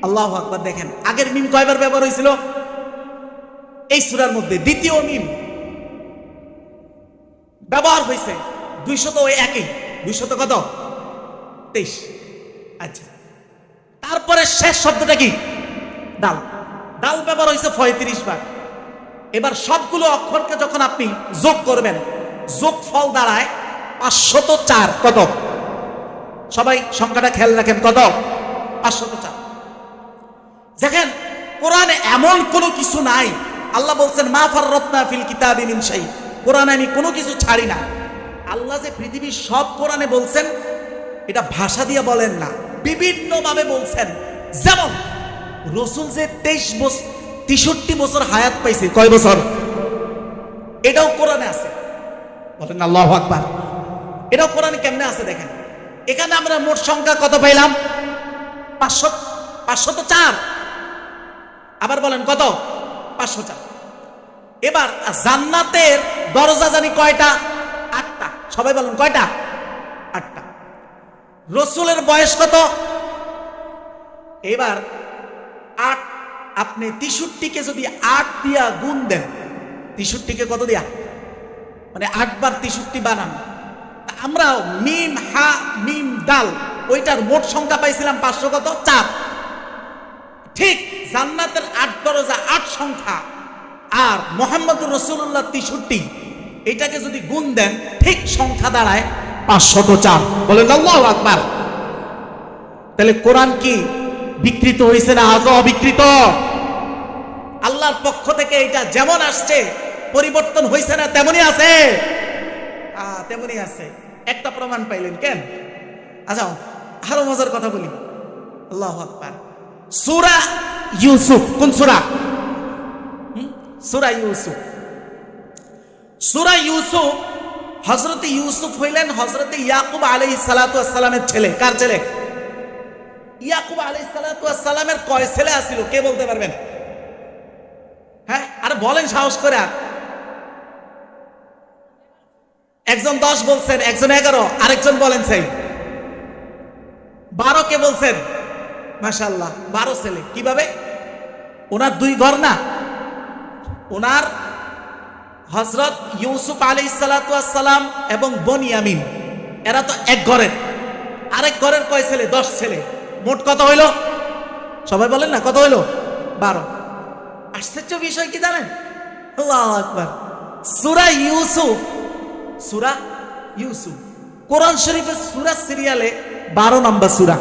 S1: আল্লাহু আকবার। দেখেন আগের মিম কয়বার ব্যবহার হয়েছিল এই সূরার মধ্যে? দ্বিতীয় মিম ব্যবহার হয়েছে 201। 200 কত? 23। আচ্ছা, তারপরে শেষ শব্দটা কি? ডাল। ডাল ব্যবহার হয়েছে 35 বার। এবার সবগুলো অক্ষরকে যখন আপনি যোগ করবেন, যোগফল দাঁড়ায় 504। কত? সবাই সংখ্যাটা খেয়াল রাখেন, কত? 504। দেখেন কোরআনে এমন কোনো কিছু নাই, আল্লাহ বলছেন মা ফাররাতনা ফিল কিতাবি মিন শাই, কোরআনে আমি কোনো কিছু ছাড়ি না। আল্লাহ যে পৃথিবীর সব কোরআনে বলছেন, এটা ভাষা দিয়ে বলেন না, বিভিন্ন ভাবে বলছেন। যেমন রাসূল যে 63 বছর হায়াত পাইছে, কয় বছর? এটাও কোরআনে আছে। বলেন আল্লাহু আকবার। এটাও কোরআনে কেমনে আছে দেখেন। এখানে আমরা মোট সংখ্যা কত পাইলাম? 504। আবার বলেন কত? 504। এবার জান্নাতের দরজা জানি কয়টা? 8টা। সবাই বলেন কয়টা? 8টা। রাসূলের বয়স কত? এবার 8, আপনি 63কে যদি 8 দিয়া গুণ দেন, 63কে কত দিয়া? মানে 8 বার 63 বানান। আমরা মিম হা মিম দাল ওইটার মোট সংখ্যা পাইছিলাম 504। ঠিক জান্নাতের 8 দরজা 8 সংখ্যা, আর মুহাম্মদুর রাসূলুল্লাহ 63, এটাকে যদি গুণ দেন ঠিক সংখ্যা দাঁড়ায় 504। বলেন আল্লাহু আকবার। তাহলে কোরআন কি বিকৃত হয়েছে না আজও অবিকৃত? আল্লাহর পক্ষ থেকে এটা যেমন আসছে পরিবর্তন হয়েছে না তেমনই আছে? তেমনই আছে। একটা প্রমাণ পাইলেন কেন? আচ্ছা আরো মজার কথা বলি। আল্লাহু আকবার। সূরা ইউসুফ। কোন সূরা? সূরা ইউসুফ। সূরা ইউসুফ, হযরত ইউসুফ হইলেন হযরত ইয়াকুব আলাইহিস সালাতু ওয়াস সালামের ছেলে। কার ছেলে? ইয়াকুব আলাইহিস সালাতু ওয়াস সালামের কয় ছেলে আছিল কে বলতে পারবেন? হ্যাঁ আরে বলেন সাহস করে। একজন 10 বলছেন, একজন 11, আরেকজন বলেন সেই 12 কে বলছেন? মাশাআল্লাহ 12 ছেলে। কিভাবে? ওনার 2 ঘর না? ওনার হযরত ইউসুফ আলাইহিস সালাতু ওয়াস সালাম এবং বনিয়ামিন, এরা তো এক ঘরের। আরেক ঘরের কয় ছেলে? 10 ছেলে। মোট কত হইল? সবাই বলেন না কত হইল? 12। আশ্চর্য বিষয় কি জানেন? আল্লাহু আকবার। সূরা ইউসুফ, সূরা ইউসুফ কোরআন শরীফের সূরা সিরিয়ালে 12 নম্বর সূরা।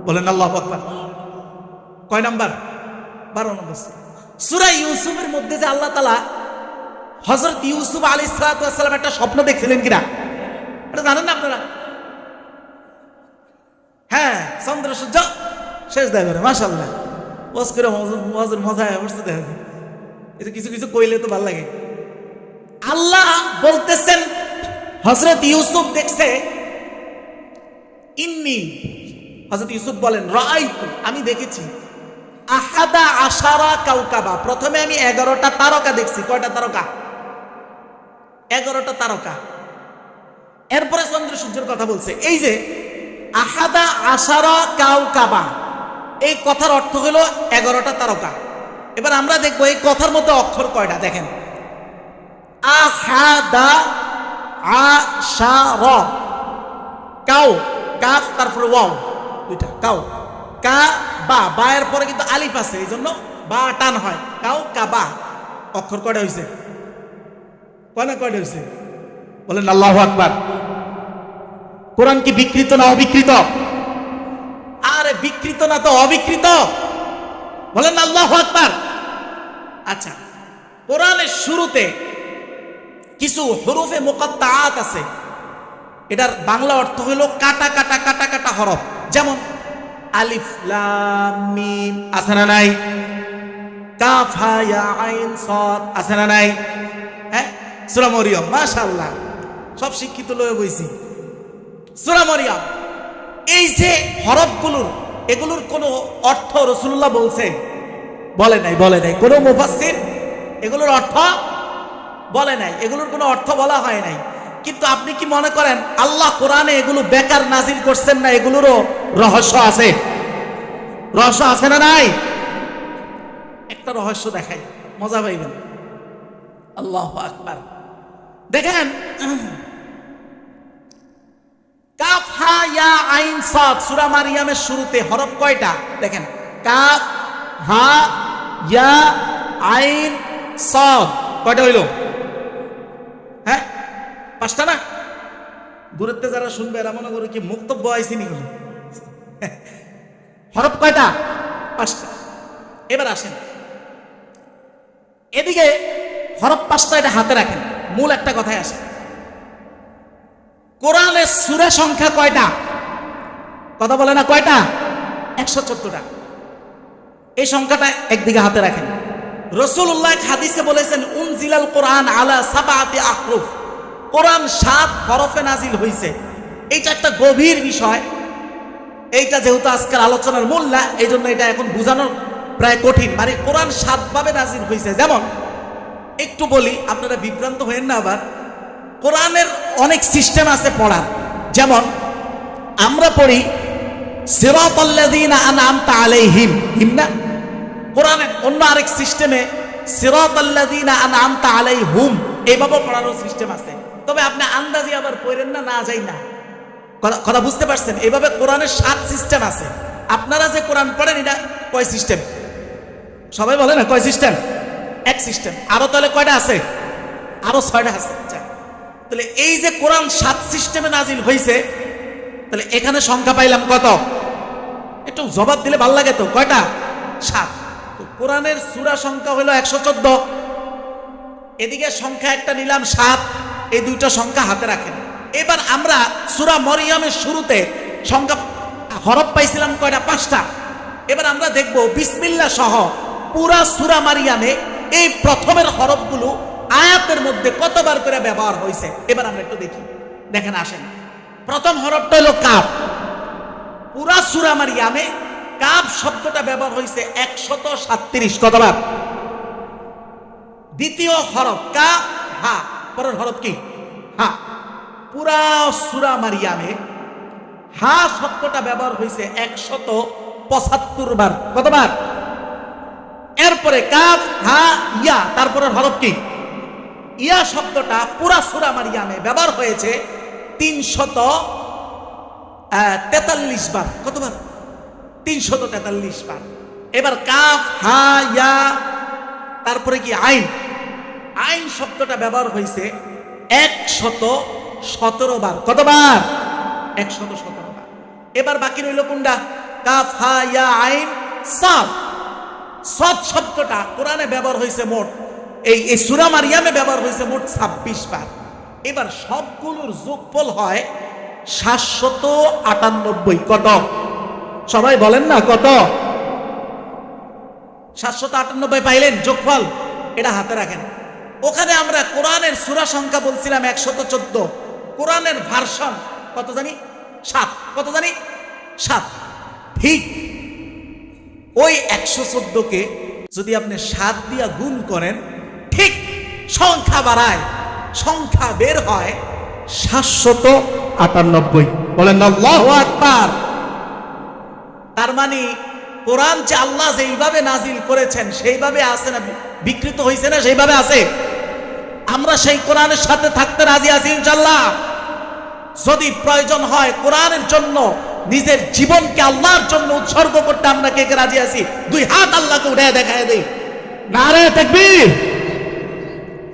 S1: বলেন আল্লাহু আকবার। কয় নাম্বার? 12 নম্বর সূরা। সূরা ইউসুফের মধ্যে যে আল্লাহ তাআলা হযরত ইউসুফ আলাইহিস সালাতু ওয়াস সালাম একটা স্বপ্ন দেখছিলেন কিনা এটা জানেন না আপনারা? হ্যাঁ, চন্দ্র সূর্য শেষ দেখা করে। মাশাআল্লাহ ওয়াজ করে ওয়াজের মজা বুঝতে দেখা যায়। এটা কিছু কিছু কইলে তো ভালো লাগে। আল্লাহ বলতেছেন হযরত ইউসুফ দেখছে, ইন্নী, হযরত ইউসুফ বলেন রাআইতু, আমি দেখেছি, আহাদা আশারা কাউকাবা, প্রথমে আমি 11টা তারকা দেখছি। কয়টা তারকা? 11টা তারকা। এরপরে চন্দ্র সূর্যের কথা বলছে। এই যে আহাদা আশারা কাউকাবা, এই কথার অর্থ হলো 11টা তারকা। এবার আমরা দেখবো এই কথার মধ্যে অক্ষর কয়টা। দেখেন আহাদা আশারা, কাউ, কাফ তারপরে ওয়াও, দুইটা কাউ, কা বা, বায়ের পরে কিন্তু আলিফ আছে, এই জন্য বা টান হয়। কাউ কাবা, অক্ষর কয়টা হয়েছে? কয়টা হয়েছে? বলেন আল্লাহু আকবার। কোরআন কি বিকৃত না অবিকৃত? আরে বিকৃত না তো অবিকৃত। বলেন আল্লাহু আকবার। আচ্ছা, কোরআনের শুরুতে কিছু হুরুফে মুকাত্তাআত আছে, এটার বাংলা অর্থ হলো কাটা কাটা কাটা কাটা হরফ। যেমন আলিফ লাম মিম আছে না নাই? কাফ হা ইয়া আইন সাদ আছে না নাই? হ্যাঁ, সূরা মরিয়ম, মাশাআল্লাহ সব শিক্ষিত লয়ে বইছি। সূরা মরিয়ম, এই যে হরফগুলোর, এগুলোর কোনো অর্থ রাসূলুল্লাহ বলছে? বলে নাই, বলে নাই। কোনো মুফাসসির এগুলোর অর্থ বলে নাই, এগুলোর কোনো অর্থ বলা হয় নাই। কিন্তু আপনি কি মনে করেন আল্লাহ কোরআনে এগুলো বেকার নাজিল করছেন না? এগুলোরও রহস্য আছে, রহস্য আছে না নাই? একটা রহস্য দেখাই, মজা পাইবেন। আল্লাহু আকবার। দেখেন, কাফ হা ইয়া আইন সাদ সূরা মারইয়ামের শুরুতে হরফ কয়টা? দেখেন, কাফ হা ইয়া আইন সাদ কয়টা হইল? হ্যাঁ, পাঁচটা না? দূরেতে যারা শুনবে এরা মনে করে কি মুক্তব্য আইসিনি হলো। হরফ কয়টা? পাঁচটা। এবার আসেন এদিকে, হরফ পাঁচটা, এটা হাতে রাখেন। মূল একটা কথায় আসে, কোরআনের সূরা সংখ্যা কয়টা? কথা বলে না, কয়টা? 114টা। এই সংখ্যাটা একদিকে হাতে রাখেন। রাসূলুল্লাহ হাদিসে বলেছেন, উনজিলাল কোরআন আলা সাবআতি আহরুফ, কোরআন 7 হরফে নাজিল হয়েছে। এইটা একটা গভীর বিষয়। এইটা যেহেতু আজকের আলোচনার মূল না, এই জন্য এটা এখন বোঝানো প্রায় কঠিন। মানে কোরআন 7 ভাবে নাজিল হয়েছে। যেমন একটু বলি, আপনারা বিভ্রান্ত হয়েন না আবার। কোরআনের অনেক সিস্টেম আছে পড়ার। যেমন আমরা পড়ি সিরাতাল্লাযীনা আনআমতা আলাইহিম, হিম না? কোরআনের অন্য আরেক সিস্টেমে সিরাতাল্লাযীনা আনআমতা আলাইহুম, এইভাবে পড়ারও সিস্টেম আছে। তবে আপনি আন্দাজি আবার পড়েন না, না যাই না। কথা বুঝতে পারছেন? এইভাবে কোরআনের 7 সিস্টেম আছে। আপনারা যে কোরআন পড়েন এটা কয় সিস্টেম? সবাই বলে না কয় সিস্টেম? এক সিস্টেম। আরো তাহলে কয়টা আছে? আরো 6টা আছে। তাহলে এই যে কোরআন 7 সিস্টেমে নাজিল হয়েছে, তাহলে এখানে সংখ্যা পাইলাম কত? একটু জবাব দিলে ভালো লাগে তো। কয়টা? 7। তো কোরআনের সূরা সংখ্যা হলো 114। এদিকে সংখ্যা একটা নিলাম 7। এই দুইটা সংখ্যা হাতে রাখেন। এবার আমরা সূরা মরিয়মের শুরুতে সংখ্যা হরফ পাইছিলাম কয়টা? 5টা। এবার আমরা দেখব বিসমিল্লাহ সহ পুরা সূরা মারইয়ামে এই প্রথমের হরফগুলো আয়াতের মধ্যে কতবার করে ব্যবহার হয়েছে। এবার আমরা একটু দেখি। দেখেন, আসেন। প্রথম হরফটা হলো কাফ। পুরা সূরা মারইয়ামে কাফ শব্দটা ব্যবহার হয়েছে 137 কতবার? দ্বিতীয় হরফ কাফ হা, পরের হরফ কি? হা। পুরা সূরা মারইয়ামে হা শব্দটা ব্যবহার হয়েছে 175 বার। কতবার? এরপরে কাফ হা ইয়া, তারপরের হরফ কি? ইয়া শব্দটা পুরা সূরা মারইয়ামে ব্যবহার হয়েছে 343 বার। কতবার? 343 বার। এবার কাফ হা ইয়া, তারপরে কি? আইন। আইন শব্দটা ব্যবহার হয়েছে 117 বার। কতবার? 117 বার। এবার বাকি রইল কোনটা? কাফ হা ইয়া আইন সাদ। সাদ শব্দটা কোরআনে ব্যবহার হয়েছে মোট, এই সূরা মারইয়ামে ব্যবহার হয়েছে মোট 26 বার। এবার সবগুলোর যোগফল হয় 798। কত? সবাই বলেন না কত? 798 পাইলেন যোগফল? এটা হাতে রাখেন। ওখানে আমরা কোরআনের সূরা সংখ্যা বলছিলাম 114, কোরআনের ভার্সন কত জানি? 7। কত জানি? 7। ঠিক ওই 114কে যদি আপনি 7 দিয়া গুণ করেন, ঠিক সংখ্যা বাড়ায়, সংখ্যা বের হয় 798। বলেন আল্লাহু আকবার। তার মানে কোরআন যে আল্লাহ যেইভাবে নাজিল করেছেন সেইভাবে আছে না? বিকৃত হয়েছে না? সেইভাবে আছে। আমরা সেই কোরআনের সাথে থাকতে রাজি আছি ইনশাআল্লাহ। যদি প্রয়োজন হয় কোরআনের জন্য নিজের জীবনকে আল্লাহর জন্য উৎসর্গ করতে আমরা কে কে রাজি আছি? 2 হাত আল্লাহকে উঠে দেখায় দেই। নারে তাকবীর।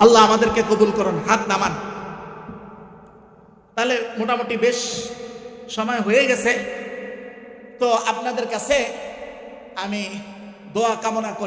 S1: আল্লাহ আমাদেরকে কবুল করুন। হাত নামান। তাহলে মোটামুটি বেশ সময় হয়ে গেছে। তো আপনাদের কাছে আমি দোয়া কামনা করি।